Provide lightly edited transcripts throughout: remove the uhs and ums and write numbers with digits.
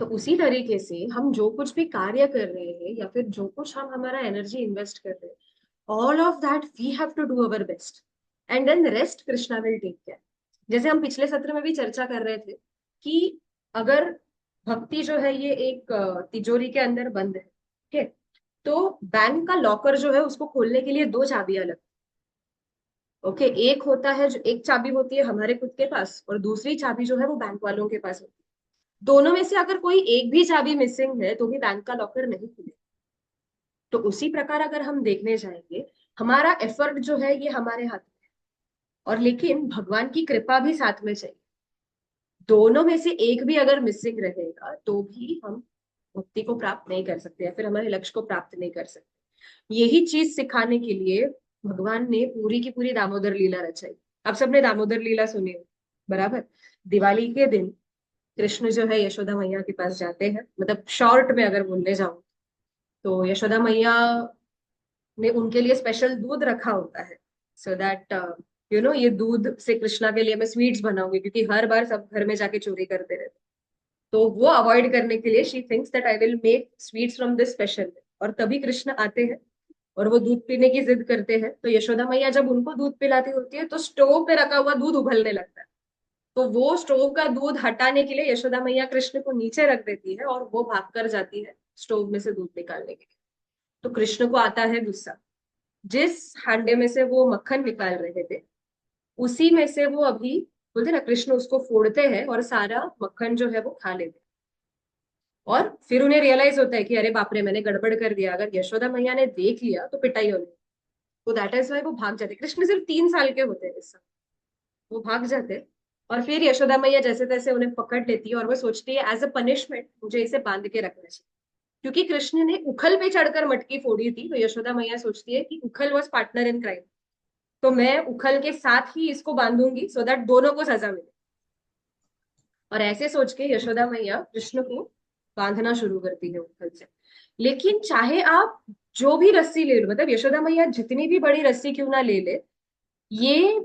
तो उसी तरीके से हम जो कुछ भी कार्य कर रहे हैं या फिर जो कुछ हम हमारा एनर्जी इन्वेस्ट कर रहे हैं, all of that we have to do our best, and then rest Krishna will take care. जैसे हम पिछले सत्र में भी चर्चा कर रहे थे कि अगर भक्ति जो है ये एक तिजोरी के अंदर बंद है, ठीक है, तो बैंक का लॉकर जो है उसको खोलने के लिए दो चाबियां लगती। ओके, एक होता है जो एक चाबी होती है हमारे खुद के पास, और दूसरी चाबी जो है वो बैंक वालों के पास होती है। दोनों में से अगर कोई एक भी चाबी मिसिंग है तो भी बैंक का लॉकर नहीं खुलेगा। तो उसी प्रकार अगर हम देखने जाएंगे, हमारा एफर्ट जो है ये हमारे हाथ में है, और लेकिन भगवान की कृपा भी साथ में चाहिए। दोनों में से एक भी अगर मिसिंग रहेगा तो भी हम मुक्ति को प्राप्त नहीं कर सकते या फिर हमारे लक्ष्य को प्राप्त नहीं कर सकते। यही चीज सिखाने के लिए भगवान ने पूरी की पूरी दामोदर लीला रचाई। अब सबने दामोदर लीला सुनी है, बराबर। दिवाली के दिन कृष्ण जो है यशोदा मैया के पास जाते हैं, मतलब शॉर्ट में अगर बोलने जाऊं तो यशोदा मैया ने उनके लिए स्पेशल दूध रखा होता है, सो दैट ये दूध से कृष्णा के लिए मैं स्वीट्स बनाऊंगी, क्योंकि हर बार सब घर में जाके चोरी करते रहते। तो वो अवॉइड करने के लिए she thinks that I will make sweets from this special. और तभी कृष्ण आते हैं और वो दूध पीने की जिद करते हैं, तो यशोदा मैया जब उनको दूध पिलाती होती है तो स्टोव पे रखा हुआ दूध उबलने लगता है। तो वो स्टोव का दूध हटाने के लिए यशोदा मैया कृष्ण को नीचे रख देती है और वो भाग कर जाती है स्टोव में से दूध निकालने के लिए। तो कृष्ण को आता है गुस्सा। जिस हांडे में से वो मक्खन निकाल रहे थे उसी में से वो अभी, बोलते ना, कृष्ण उसको फोड़ते हैं और सारा मक्खन जो है वो खा लेते हैं। और फिर उन्हें रियलाइज होता है कि अरे बाप रे, मैंने गड़बड़ कर दिया, अगर यशोदा मैया ने देख लिया तो पिटाई होनी। तो दैट इज वाई वो भाग जाते। कृष्ण सिर्फ 3 साल के होते हैं इस समय, वो भाग जाते हैं। और फिर यशोदा मैया जैसे तैसे उन्हें पकड़ लेती है और वो सोचती है एज अ पनिशमेंट मुझे इसे बांध के रखना चाहिए। क्योंकि कृष्ण ने उखल पे चढ़कर मटकी फोड़ी थी, तो यशोदा मैया सोचती है कि उखल वॉज पार्टनर इन क्राइम, तो मैं उखल के साथ ही इसको बांधूंगी सो दैट दोनों को सजा मिले। और ऐसे सोच के यशोदा मैया कृष्ण को बांधना शुरू करती है उखल से। लेकिन चाहे आप जो भी रस्सी ले लो, मतलब यशोदा मैया जितनी भी बड़ी रस्सी क्यों ना ले ले, ये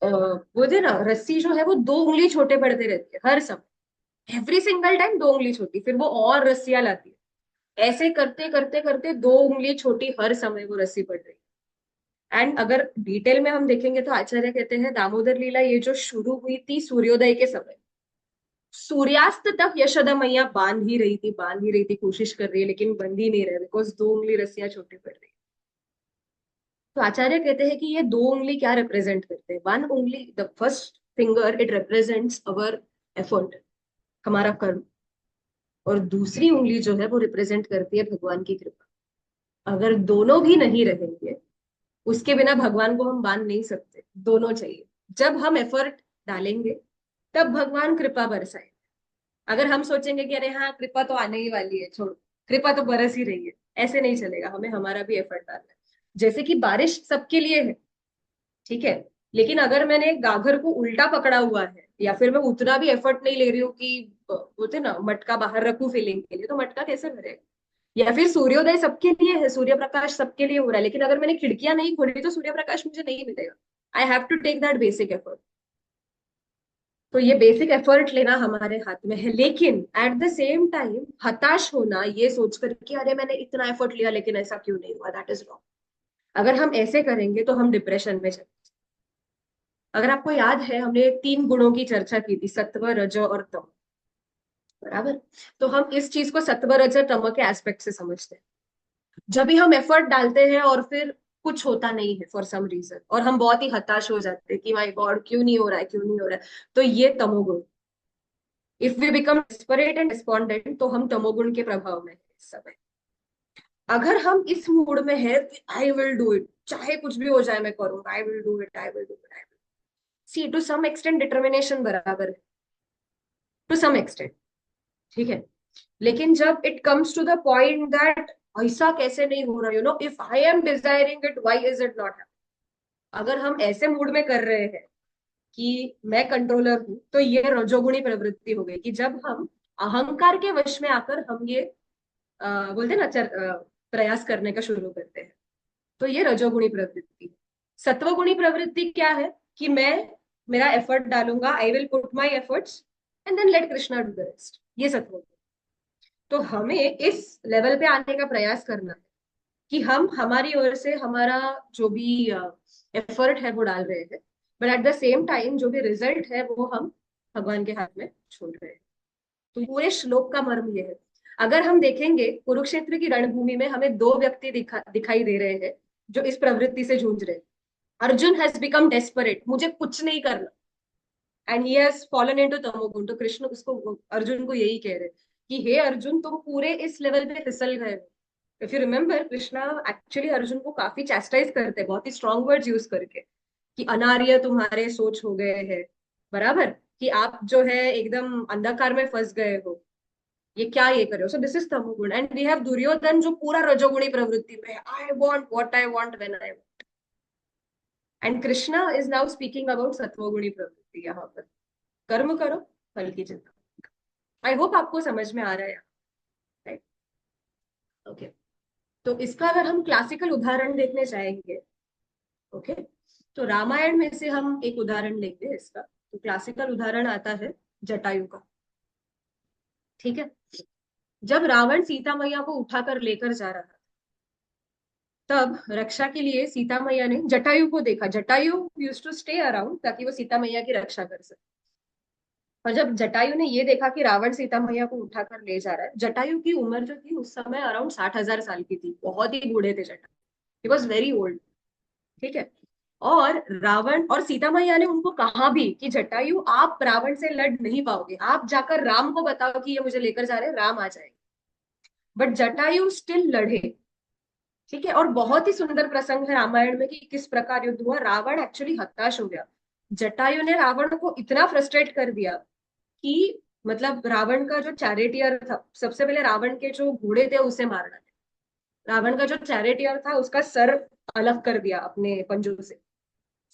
बोलते ना, रस्सी जो है वो 2 उंगली छोटे पड़ते रहती है हर समय। एवरी सिंगल टाइम 2 उंगली छोटी, फिर वो और रस्सियां लाती है। ऐसे करते करते करते 2 उंगली छोटी हर समय वो रस्सी पड़ रही है। एंड अगर डिटेल में हम देखेंगे तो आचार्य कहते हैं दामोदर लीला ये जो शुरू हुई थी सूर्योदय के समय, सूर्यास्त तक यशोदा मैया बांध ही रही थी, कोशिश कर रही है लेकिन बंध ही नहीं रहे, बिकॉज 2 उंगली रस्सियां छोटी पड़ रही है। तो आचार्य कहते हैं कि ये 2 उंगली क्या रिप्रेजेंट करते हैं। 1 उंगली, the first finger, it represents our effort, हमारा कर्म। और दूसरी उंगली जो है वो रिप्रेजेंट करती है भगवान की कृपा। अगर दोनों भी नहीं रहेंगे, उसके बिना भगवान को हम बांध नहीं सकते, दोनों चाहिए। जब हम एफर्ट डालेंगे तब भगवान कृपा बरसाए। अगर हम सोचेंगे कि अरे हाँ कृपा तो आने ही वाली है, छोड़ो, कृपा तो बरस ही रही है, ऐसे नहीं चलेगा, हमें हमारा भी एफर्ट डालना है। जैसे कि बारिश सबके लिए है, ठीक है, लेकिन अगर मैंने गागर को उल्टा पकड़ा हुआ है या फिर मैं उतना भी एफर्ट नहीं ले रही हूँ कि बोलते ना मटका बाहर रखूं फिलिंग के लिए, तो मटका कैसे भरेगा। या फिर सूर्योदय सबके लिए है, सूर्य प्रकाश सबके लिए हो रहा है, लेकिन अगर मैंने खिड़कियां नहीं खोली तो सूर्य प्रकाश मुझे नहीं मिलेगा। I have to take that basic effort. तो ये बेसिक एफर्ट लेना हमारे हाथ में है, लेकिन एट द सेम टाइम हताश होना ये सोचकर कि अरे मैंने इतना एफर्ट लिया लेकिन ऐसा क्यों नहीं हुआ, दैट इज रॉन्ग। अगर हम ऐसे करेंगे तो हम डिप्रेशन में चले। अगर आपको याद है हमने 3 गुणों की चर्चा की थी, सत्व रज और तम, बराबर। तो हम इस चीज को सत्व रज तम के एस्पेक्ट से समझते हैं। जब भी हम एफर्ट डालते हैं और फिर कुछ होता नहीं है फॉर सम रीजन और हम बहुत ही हताश हो जाते हैं कि माय गॉड क्यों नहीं हो रहा है, क्यों नहीं हो रहा है, तो ये तमोगुण। If we become desperate and despondent तो हम तमोगुण के प्रभाव में हैं इस समय। अगर हम इस मूड में है, आई विल डू इट, चाहे कुछ भी हो जाए मैं करूंगा, I will do it, I will do it, I will, see to some extent determination बराबर है, टू सम एक्सटेंट, ठीक है। लेकिन जब it comes to the point that ऐसा कैसे नहीं हो रहा, if I am desiring it why is it not, अगर हम ऐसे मूड में कर रहे हैं कि मैं कंट्रोलर हूं, तो ये रजोगुणी प्रवृत्ति हो गई कि जब हम अहंकार के वश में आकर हम ये बोलते हैं ना प्रयास करने का शुरू करते हैं, तो ये रजोगुणी प्रवृत्ति। सत्वगुणी प्रवृत्ति क्या है कि मैं मेरा एफर्ट डालूंगा, I will put my efforts and then let Krishna do the rest, ये सत्वगुण। तो हमें इस लेवल पे आने का प्रयास करना है कि हम हमारी ओर से हमारा जो भी एफर्ट है वो डाल रहे हैं, but at the same time जो भी रिजल्ट है वो हम भगवान के हाथ में छोड़ रहे हैं। तो पूरे श्लोक का मर्म ये है। अगर हम देखेंगे कुरुक्षेत्र की रणभूमि में हमें दो व्यक्ति दिखाई दे रहे हैं जो इस प्रवृत्ति से जूझ रहे हैं। अर्जुन हैज बिकम डेस्परेट, मुझे कुछ नहीं करना, and he has fallen into तमोगुण। तो कृष्ण उसको, अर्जुन को यही कह रहे कि हे अर्जुन, तुम पूरे इस लेवल पे फिसल गए हो। If you remember, Krishna actually Arjun को काफी चैस्टाइज करते हैं, बहुत ही स्ट्रॉन्ग वर्ड्स यूज करके, कि अनार्य तुम्हारे सोच हो गए हैं, बराबर, कि आप जो है एकदम अंधकार में फंस गए हो, ये क्या ये कर रहे हो। सो दिस इज तमोगुण। एंड वी हैव दुर्योधन जो पूरा रजोगुणी प्रवृत्ति में है, I want what I want when I want. And Krishna is now speaking about सत्वगुणी प्रवृत्ति यहाँ पर। कर्म करो, फल की चिंता। आई होप आपको समझ में आ रहा है, राइट? ओके, तो इसका अगर हम क्लासिकल उदाहरण देखने जाएंगे, ओके, तो रामायण में से हम एक उदाहरण लेंगे इसका। तो क्लासिकल उदाहरण आता है जटायु का, ठीक है। जब रावण सीता मैया को उठाकर लेकर जा रहा था, तब रक्षा के लिए सीता मैया ने जटायु को देखा। Jatayu used to stay around ताकि वो सीता मैया की रक्षा कर सके। और जब जटायु ने ये देखा कि रावण सीता मैया को उठाकर ले जा रहा है, जटायु की उम्र जो थी उस समय अराउंड 60,000 साल की थी, बहुत ही बूढ़े थे Jatayu, he was very old, ठीक है। और रावण और सीता मैया ने उनको कहा भी कि जटायु, आप रावण से लड़ नहीं पाओगे, आप जाकर राम को बताओ कि ये मुझे लेकर जा रहे हैं, राम आ जाएंगे। बट जटायु स्टिल लड़े, ठीक है। और बहुत ही सुंदर प्रसंग है रामायण में कि किस प्रकार युद्ध हुआ। रावण एक्चुअली हताश हो गया, जटायु ने रावण को इतना फ्रस्ट्रेट कर दिया कि मतलब रावण का जो चैरिटियर था, सबसे पहले रावण के जो घोड़े थे उसे मारना है। रावण का जो चैरिटियर था उसका सर अलग कर दिया अपने पंजों से।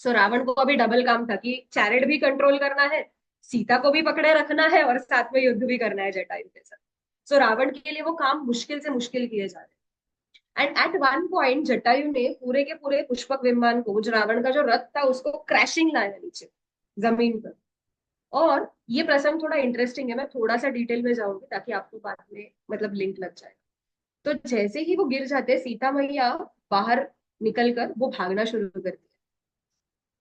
सो रावण को अभी डबल काम था कि चैरिट भी कंट्रोल करना है, सीता को भी पकड़े रखना है, और साथ में युद्ध भी करना है जटायु के साथ। सो रावण के लिए वो काम मुश्किल से मुश्किल किए जा रहे हैं। And at one point Jatayu ने पूरे के पूरे पुष्पक विमान को, जो रावण का जो रथ था, उसको क्रैशिंग लाया नीचे जमीन पर। और ये प्रसंग थोड़ा इंटरेस्टिंग है, मैं थोड़ा सा डिटेल में जाऊंगी ताकि आपको बाद में मतलब लिंक लग जाए। तो जैसे ही वो गिर जाते, सीता मैया बाहर निकलकर वो भागना शुरू करती है,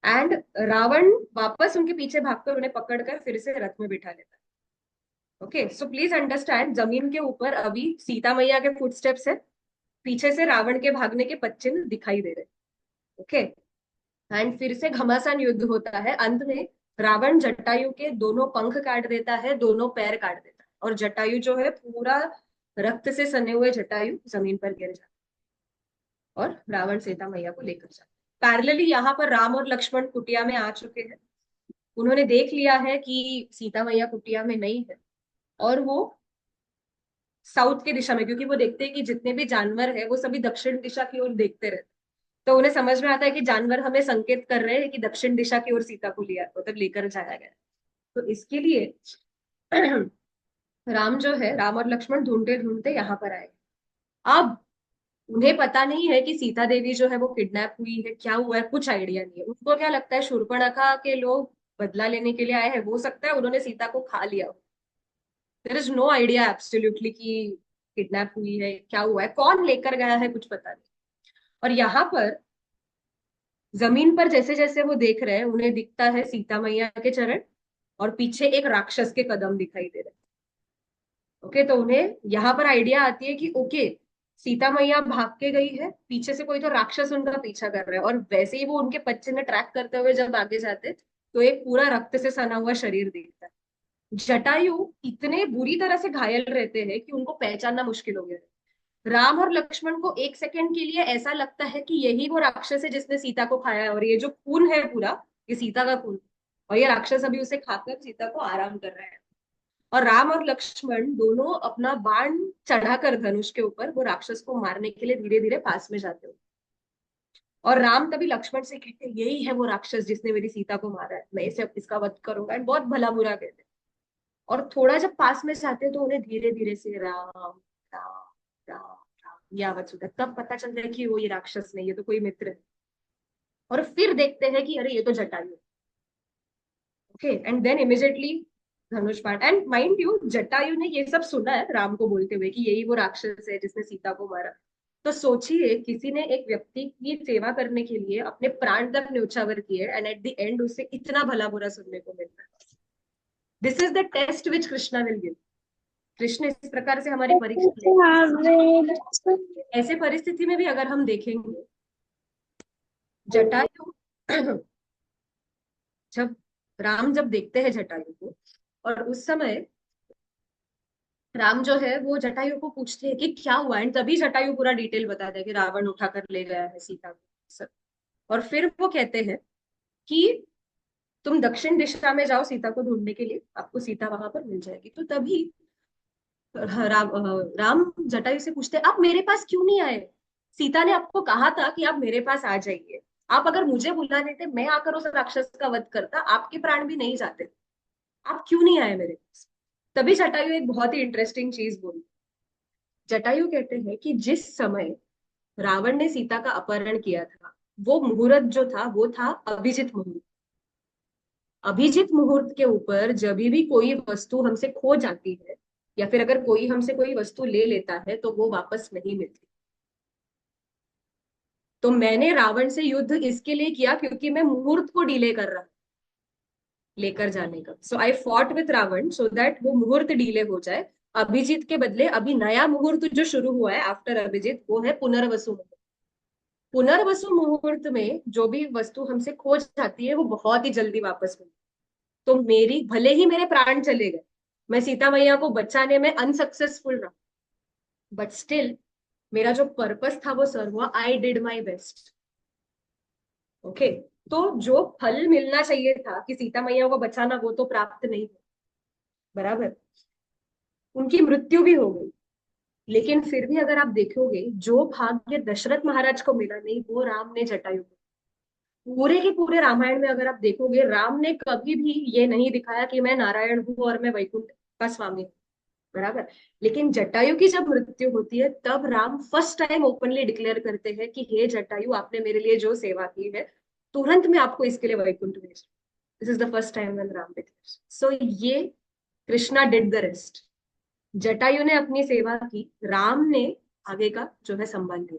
एंड रावण वापस उनके पीछे भागकर उन्हें पकड़कर फिर से रथ में बिठा लेता है। ओके, सो प्लीज अंडरस्टैंड, जमीन के ऊपर अभी सीता मैया के फुटस्टेप्स है, पीछे से रावण के भागने के पच्चिन्ह दिखाई दे रहे हैं। ओके, एंड फिर से घमासान युद्ध होता है। अंत में रावण जटायु के दोनों पंख काट देता है, दोनों पैर काट देता है, और जटायु जो है पूरा रक्त से सने हुए जटायु जमीन पर गिर जाता है, और रावण सीता मैया को लेकर जाता है। पैरेलली यहाँ पर राम और लक्ष्मण कुटिया में आ चुके हैं। उन्होंने देख लिया है कि सीता मैया कुटिया में नहीं है, और वो साउथ की दिशा में, क्योंकि वो देखते हैं कि जितने भी जानवर है वो सभी दक्षिण दिशा की ओर देखते रहते हैं। तो उन्हें समझ में आता है कि जानवर हमें संकेत कर रहे हैं कि दक्षिण दिशा की ओर सीता को लिया मतलब लेकर जाया गया। तो इसके लिए राम जो है, राम और लक्ष्मण ढूंढते ढूंढते यहाँ पर आए। अब उन्हें पता नहीं है कि सीता देवी जो है वो किडनैप हुई है, क्या हुआ है, कुछ आइडिया नहीं है। उनको क्या लगता है शूर्पणखा के लोग बदला लेने के लिए आए हैं, हो सकता है उन्होंने सीता को खा लिया हो। There is no idea absolutely कि किडनैप हुई है, क्या हुआ है, कौन लेकर गया है, कुछ पता नहीं। और यहाँ पर जमीन पर जैसे जैसे वो देख रहे हैं, उन्हें दिखता है सीता मैया के चरण, और पीछे एक राक्षस के कदम दिखाई दे रहे हैं। ओके, तो उन्हें यहाँ पर आइडिया आती है कि ओके, सीता मैया भाग के गई है, पीछे से कोई तो राक्षस उनका पीछा कर रहा है। और वैसे ही वो उनके बच्चे ने ट्रैक करते हुए जब आगे जाते, तो एक पूरा रक्त से सना हुआ शरीर दिखता है। जटायु इतने बुरी तरह से घायल रहते हैं कि उनको पहचानना मुश्किल हो गया है। राम और लक्ष्मण को एक सेकंड के लिए ऐसा लगता है कि यही वो राक्षस है जिसने सीता को खाया है, और ये जो खून है पूरा, ये सीता का खून, और ये राक्षस अभी उसे खाकर सीता को आराम कर रहा है। और राम और लक्ष्मण दोनों अपना बाण चढ़ाकर धनुष के ऊपर वो राक्षस को मारने के लिए धीरे धीरे पास में जाते हो। और राम तभी लक्ष्मण से कहते हैं, यही है वो राक्षस जिसने मेरी सीता को मारा है, मैं इसे इसका वध करूंगा, एंड बहुत भला बुरा कहते हैं। और थोड़ा जब पास में जाते हैं तो उन्हें धीरे धीरे से राम राम राम राम ये आवाज सुनता है, तब पता चलता है कि वो ये राक्षस नहीं, ये तो कोई मित्र है। और फिर देखते हैं कि अरे ये तो जटायु है। ओके, एंड देन इमिजिएटली धनुष पाठ। एंड माइंड यू, जटायु ने ये सब सुना है राम को बोलते हुए कि यही वो राक्षस है जिसने सीता को मारा। तो सोचिए, किसी ने एक व्यक्ति की सेवा करने के लिए अपने प्राण तक न्योछावर किए, एंड एट द एंड उसे इतना भला बुरा सुनने को मिलता है। This is the test which Krishna will give. Krishna इस प्रकार से हमारी परीक्षा लेंगे। ऐसे परिस्थिति में भी अगर हम देखेंगे, जटायु जब राम जब देखते हैं जटायु को, और उस समय राम जो है वो जटायु को पूछते हैं कि क्या हुआ, एंड तभी जटायु पूरा डिटेल बताता है कि रावण उठाकर ले गया है सीता को सब। और फिर वो कहते हैं कि तुम दक्षिण दिशा में जाओ सीता को ढूंढने के लिए, आपको सीता वहां पर मिल जाएगी। तो तभी राम जटायु से पूछते हैं, आप मेरे पास क्यों नहीं आए? सीता ने आपको कहा था कि आप मेरे पास आ जाइए। आप अगर मुझे बुला देते, मैं आकर उस राक्षस का वध करता, आपके प्राण भी नहीं जाते। आप क्यों नहीं आए मेरे पास? तभी जटायु एक बहुत ही इंटरेस्टिंग चीज बोली। जटायु कहते हैं कि जिस समय रावण ने सीता का अपहरण किया था, वो मुहूर्त जो था वो था अभिजित मुहूर्त। अभिजित मुहूर्त के ऊपर जब भी कोई वस्तु हमसे खो जाती है, या फिर अगर कोई हमसे कोई वस्तु ले लेता है, तो वो वापस नहीं मिलती। तो मैंने रावण से युद्ध इसके लिए किया क्योंकि मैं मुहूर्त को डिले कर रहा, लेकर जाने का। So I fought with Ravan so that वो मुहूर्त डिले हो जाए। अभिजीत के बदले अभी नया मुहूर्त जो शुरू हुआ है आफ्टर अभिजीत, वो है पुनर्वसु मुहूर्त। पुनर्वसु मुहूर्त में जो भी वस्तु हमसे खो जाती है, वो बहुत ही जल्दी वापस मिलती। तो मेरी भले ही मेरे प्राण चले गए, मैं सीता मैया को बचाने में अनसक्सेसफुल रहा, बट स्टिल मेरा जो पर्पस था वो सर्व हुआ। I did my best. Okay. तो जो फल मिलना चाहिए था कि सीता मैया को बचाना, वो तो प्राप्त नहीं हुआ, बराबर। उनकी मृत्यु भी हो गई। लेकिन फिर भी अगर आप देखोगे, जो भाग्य दशरथ महाराज को मिला नहीं, वो राम ने जटायु को। पूरे के पूरे रामायण में अगर आप देखोगे, राम ने कभी भी ये नहीं दिखाया कि मैं नारायण हूं और मैं वैकुंठ का स्वामी हूँ, बराबर। लेकिन जटायु की जब मृत्यु होती है, तब Ram first time openly declare करते हैं कि हे जटायु, आपने मेरे लिए जो सेवा की है, तुरंत मैं आपको इसके लिए वैकुंठ भेज। This is the first time when Ram declares. So ये Krishna did the rest. Jatayu ने अपनी सेवा की, राम ने आगे का जो है संभाल लिया।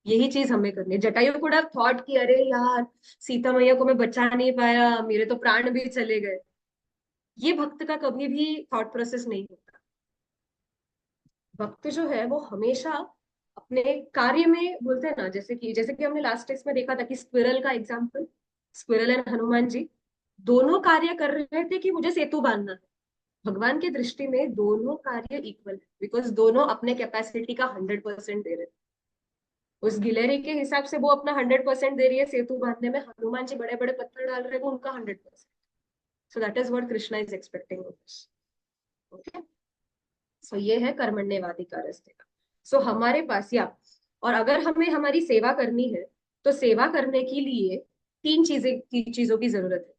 यही चीज हमें करनी है। जटायु कुड हैव थॉट कि अरे यार, सीता मैया को मैं बचा नहीं पाया, मेरे तो प्राण भी चले गए। ये भक्त का कभी भी थॉट प्रोसेस नहीं होता। भक्त जो है वो हमेशा अपने कार्य में, बोलते हैं ना, जैसे कि हमने लास्ट टेस्ट में देखा था कि स्क्विरल का example, squirrel and Hanuman ji दोनों कार्य कर रहे थे कि मुझे सेतु बांधना है। भगवान की दृष्टि में दोनों कार्य इक्वल है, बिकॉज दोनों अपने कैपेसिटी का 100% दे रहे हैं। उस गिलहरी के हिसाब से वो अपना 100% दे रही है सेतु बांधने में, हनुमान जी बड़े बड़े पत्थर डाल रहे हैं, वो उनका 100%। So that is what Krishna is expecting of us. Okay. So ये है कर्मण्यवादी का रास्ते का। सो हमारे पास या, और अगर हमें हमारी सेवा करनी है, तो सेवा करने के लिए तीन चीजों की जरूरत है।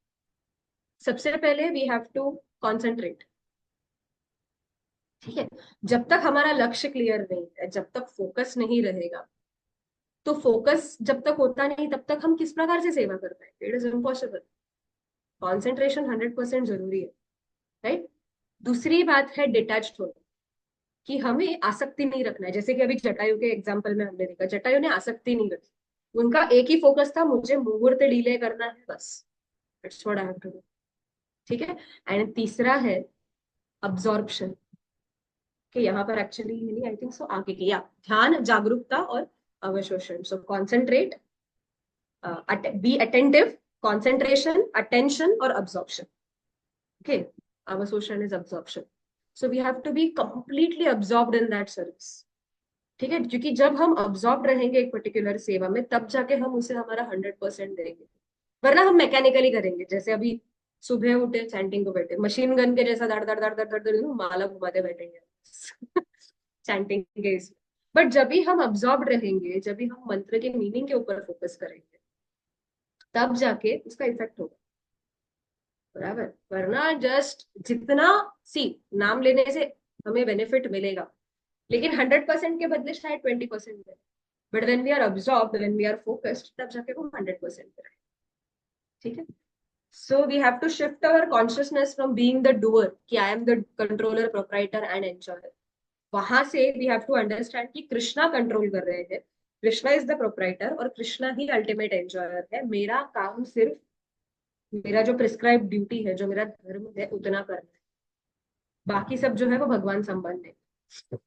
सबसे पहले वी हैव टू कॉन्सेंट्रेट। ठीक है। जब तक हमारा लक्ष्य क्लियर नहीं है, जब तक फोकस नहीं रहेगा, तो फोकस जब तक होता नहीं, तब तक हम किस प्रकार से सेवा कर पाएंगे? It is impossible. कॉन्सेंट्रेशन 100% जरूरी है, राइट। दूसरी बात है डिटैच्ड होना, कि हमें आसक्ति नहीं रखना है। जैसे कि अभी जटायु के एग्जाम्पल में हमने देखा, जटायु ने आसक्ति नहीं रखी। उनका एक ही फोकस था, मुझे मुहूर्त डिले करना है, बस। That's what I have to do. ठीक है। एंड तीसरा है अब्जॉर्प्शन, कि यहाँ पर एक्चुअली नहीं, आई थिंक सो आगे की, या ध्यान, जागरूकता और अवशोषण। So concentrate, be attentive, concentration, attention और absorption. Okay. Avasoshan is absorption. So we have to be completely absorbed in that service. ठीक है। क्योंकि जब हम absorbed रहेंगे एक पर्टिकुलर सेवा में, तब जाके हम उसे हमारा 100% देंगे। वरना हम मैकेनिकली करेंगे, जैसे अभी सुबह उठे चैंटिंग को बैठे, मशीन गन के जैसा धड़ धड़ धड़ धड़ धड़ धड़ माला घुमाते बैठेंगे चैंटिंग के इसमें। बट जब भी हम अब्सॉर्ब रहेंगे, जब भी हम मंत्र के मीनिंग के ऊपर फोकस करेंगे, तब जाके उसका इफेक्ट होगा, बराबर। वरना जस्ट जितना, सी, नाम लेने से हमें बेनिफिट मिलेगा, लेकिन 100% के बदले शायद 20% मिले। But when we are absorb, when we are focused, तब जाके वो 100% पे रहेगा। ठीक है। So we have to shift our consciousness from being the doer कि I am the controller, proprietor and enjoyer. वहां से वी हैव टू अंडरस्टैंड कि कृष्णा कंट्रोल कर रहे हैं, कृष्णा इज द प्रोप्राइटर और कृष्णा ही अल्टीमेट एंजॉयर है। मेरा काम सिर्फ मेरा जो प्रिस्क्राइब ड्यूटी है, जो मेरा धर्म है, उतना करना है। बाकी सब जो है वो भगवान संभाल ले।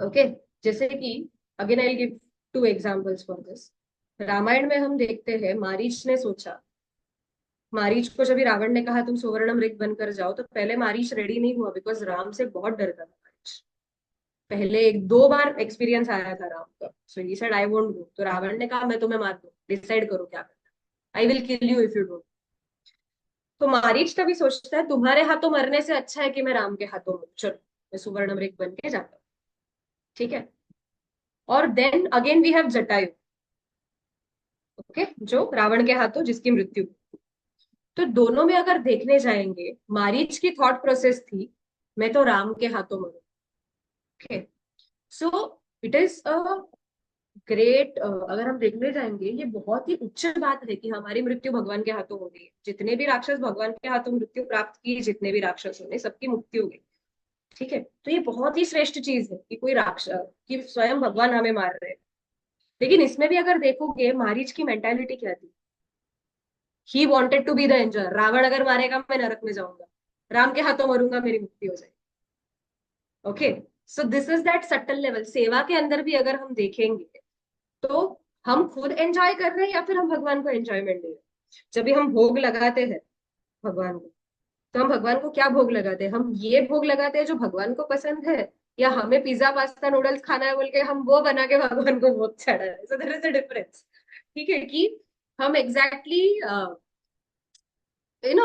ओके, जैसे कि again I give two examples for this. Ramayan में हम देखते हैं मारीच ने सोचा, मारीच को जब भी रावण ने कहा तुम सुवर्ण मृग बनकर जाओ, तो पहले मारीच रेडी नहीं हुआ बिकॉज राम से बहुत डरता था मारीच। पहले एक दो बार एक्सपीरियंस आया था राम का, सो he said I won't go. तो रावण ने कहा मैं तुम्हें मार दूं, डिसाइड करो क्या करना, I will kill you if you don't. तो मारीच तभी सोचता है तुम्हारे हाथों मरने से अच्छा है कि मैं राम के हाथों मरूं, चलो मैं सुवर्ण मृग बन के जाता हूँ। ठीक है। और then again we have Jatayu, okay, जो रावण के हाथों जिसकी मृत्यु। तो दोनों में अगर देखने जाएंगे, मारीच की थॉट प्रोसेस थी मैं तो राम के हाथों मरूं। Okay, so it is a great, अगर हम देखने जाएंगे ये बहुत ही उच्च बात है कि हमारी मृत्यु भगवान के हाथों हो गई है। जितने भी राक्षस भगवान के हाथों मृत्यु प्राप्त की, जितने भी राक्षसों ने, सबकी मुक्ति हो गई। ठीक है, तो ये बहुत ही श्रेष्ठ चीज है कि कोई राक्षस, कि स्वयं भगवान हमें मार रहे हैं। लेकिन इसमें भी अगर देखोगे मारीच की मेंटालिटी क्या थी, he wanted to be the enjoyer. Ravan अगर मारेगा मैं नरक में जाऊंगा, राम के हाथों मरूंगा मेरी मुक्ति हो जाएगी। Okay, so this is that subtle level. सेवा के अंदर भी अगर हम देखेंगे तो हम खुद एंजॉय कर रहे हैं या फिर हम भगवान को एंजॉयमेंट दे रहे हैं। जब भी हम भोग लगाते हैं भगवान को, तो हम भगवान को क्या भोग लगाते हैं? हम ये भोग लगाते हैं जो भगवान को पसंद है, या हमें पिज्जा पास्ता नूडल्स खाना है बोल के हम वो बना के भगवान को भोग चढ़ा रहे हैं? So there is a difference. ठीक है, कि हम एग्जैक्टली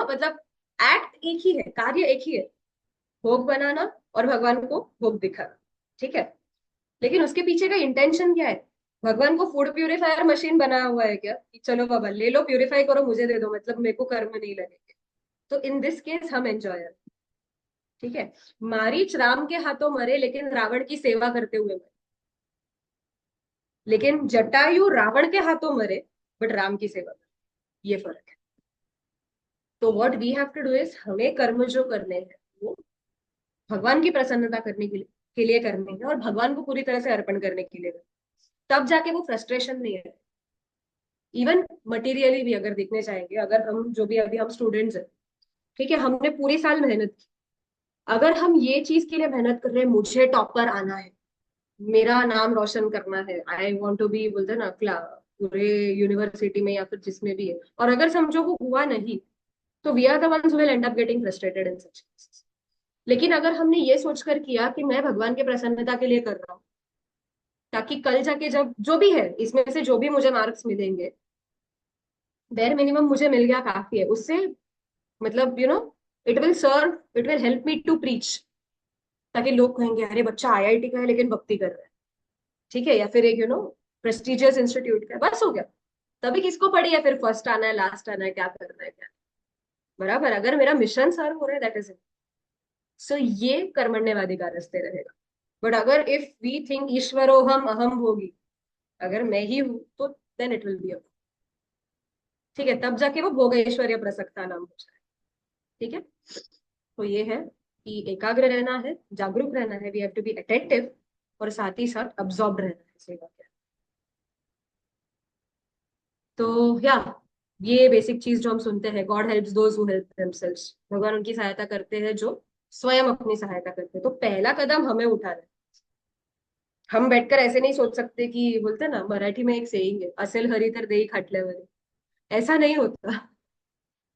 मतलब एक्ट एक ही है, कार्य एक ही है, भोग बनाना और भगवान को भोग दिखाना। ठीक है, लेकिन उसके पीछे का इंटेंशन क्या है? भगवान को फूड प्यूरिफायर मशीन बनाया हुआ है क्या कि चलो बाबा ले लो, प्यूरिफाई करो, मुझे दे दो, मतलब मेरे को कर्म नहीं लगेंगे। तो इन दिस केस हम एंजॉयर। ठीक है, मारीच राम के हाथों मरे लेकिन रावण की सेवा करते हुए मरे, लेकिन जटायु रावण के हाथों मरे बट राम की सेवा करे। ये फर्क है। तो what we have to do is, हमें कर्म जो करने हैं वो भगवान की प्रसन्नता करने के लिए करने हैं और भगवान को पूरी तरह से अर्पण करने के लिए करने हैं। तब जाके वो फ्रस्ट्रेशन नहीं है। इवन मटेरियली भी अगर देखने जाएंगे, अगर हम जो भी अभी हम स्टूडेंट्स हैं, ठीक है, हमने पूरी साल मेहनत की, अगर हम ये चीज के लिए मेहनत कर रहे हैं मुझे टॉपर आना है, मेरा नाम रोशन करना है, आई वॉन्ट टू बी, बोलते हैं ना, पूरे यूनिवर्सिटी में या फिर जिसमें भी है, और अगर समझो वो हुआ नहीं, तो we are the ones will end up getting frustrated in such cases. लेकिन अगर हमने ये सोचकर किया कि मैं भगवान की प्रसन्नता के लिए कर रहा हूँ, ताकि कल जाके जब जो भी है इसमें से जो भी मुझे मार्क्स मिलेंगे, बेर मिनिमम मुझे मिल गया काफी है उससे, मतलब it will serve, it will help me to preach, ताकि लोग कहेंगे अरे बच्चा आईआईटी का है लेकिन भक्ति कर रहा है। ठीक है, या फिर एक प्रेस्टिजियस इंस्टीट्यूट का है, बस हो गया। तभी किसको पड़ी है फिर फर्स्ट आना है, लास्ट आना है, क्या करना है, क्या? बराबर, अगर मेरा मिशन सर्व हो रहा है दैट इज इट। सो ये कर्मण्यवादी का रास्ते रहेगा। बट अगर इफ वी थिंक ईश्वरो हम अहम भोगी, अगर मैं ही हूं तो then it will be a, ठीक है, तब जाके वो भोग ऐश्वर्य प्रसक्ता नाम हो जाए। ठीक है, तो ये है कि एकाग्र रहना है, जागरूक रहना है, we have to be attentive, और साथ ही साथ अब्सॉर्ब रहना है सेवा के। तो या ये बेसिक चीज जो हम सुनते हैं, God helps those who help themselves, भगवान उनकी सहायता करते हैं जो स्वयं अपनी सहायता करते हैं। तो पहला कदम हमें उठाना है। हम बैठकर ऐसे नहीं सोच सकते कि, बोलते हैं ना मराठी में एक सेइंग है, असेल हरी तर देही खाटल्यावर। ऐसा नहीं होता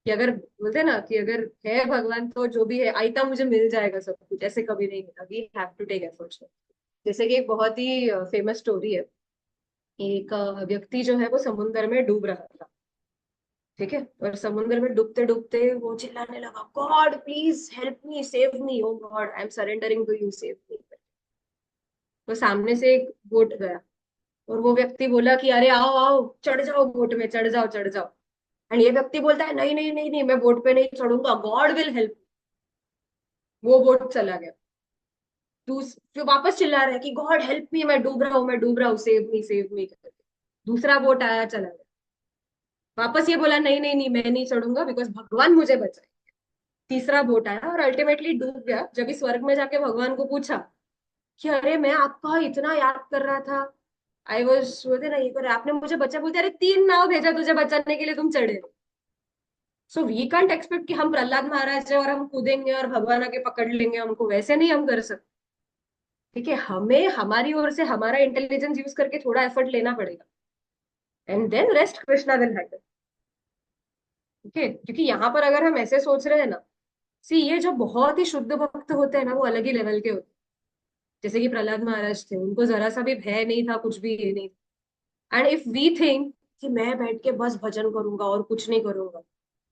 कि अगर, बोलते हैं ना कि अगर है भगवान तो जो भी है आईता मुझे मिल जाएगा सब कुछ, ऐसे कभी नहीं होता। We have to take efforts. जैसे कि एक बहुत ही फेमस स्टोरी है, एक व्यक्ति जो है वो समुन्द्र में डूब रहा था। ठीक है, और समुद्र में डूबते डूबते वो चिल्लाने लगा, God please help me, save me, oh God I am surrendering to you, save me. तो सामने से एक बोट गया, और वो व्यक्ति बोला कि अरे आओ आओ, चढ़ जाओ बोट में, चढ़ जाओ चढ़ जाओ। एंड ये व्यक्ति बोलता है नहीं नहीं नहीं नहीं, मैं बोट पे नहीं चढ़ूंगा, गॉड विल हेल्प। वो बोट चला गया। फिर वापस चिल्ला रहा है कि गॉड हेल्प मी, मैं डूब रहा हूँ, मैं डूब रहा हूँ, सेव मी सेव मी करके। दूसरा बोट आया, चला गया। वापस ये बोला नहीं नहीं नहीं मैं नहीं चढ़ूंगा बिकॉज भगवान मुझे बचाए। तीसरा बोट आया और अल्टीमेटली डूब गया। जब इस स्वर्ग में जाके भगवान को पूछा कि अरे मैं आपका इतना याद कर रहा था, आई वॉज बोलते ना ये कर आपने मुझे बचा, बोलते अरे 3 नाव भेजा तुझे बचाने के लिए, तुम चढ़े। सो वी कांट एक्सपेक्ट कि हम प्रहलाद महाराज है और हम कूदेंगे और भगवान आके पकड़ लेंगे हमको, वैसे नहीं हम कर सकते। ठीक है, हमें हमारी ओर से हमारा इंटेलिजेंस यूज करके थोड़ा एफर्ट लेना पड़ेगा, and then rest Krishna will handle. ठीक है, क्योंकि यहाँ पर अगर हम ऐसे सोच रहे हैं ना, सी ये जो बहुत ही शुद्ध भक्त होते हैं ना वो अलग ही लेवल के होते हैं। जैसे कि प्रहलाद महाराज थे, उनको जरा सा भी भय नहीं था, कुछ भी ये नहीं। एंड इफ वी थिंक कि मैं बैठ के बस भजन करूंगा और कुछ नहीं करूंगा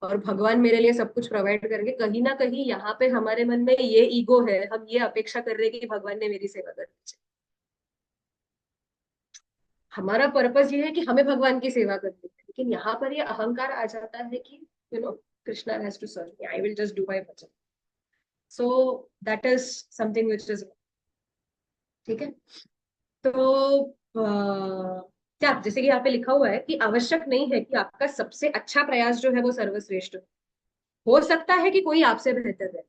और भगवान मेरे लिए सब कुछ प्रोवाइड करेंगे, कहीं ना कहीं यहाँ पे हमारे मन में ये ईगो है, हम ये अपेक्षा कर रहे हैं कि भगवान ने मेरी सेवा करनी चाहिए। हमारा पर्पस ये है कि हमें भगवान की सेवा करनी है, लेकिन यहाँ पर ये अहंकार आ जाता है कि Krishna has to serve me, I will just do my bhajan. So that is something which is, ठीक है। तो क्या जैसे कि यहाँ पे लिखा हुआ है कि आवश्यक नहीं है कि आपका सबसे अच्छा प्रयास जो है वो सर्वश्रेष्ठ हो सकता है कि कोई आपसे बेहतर है,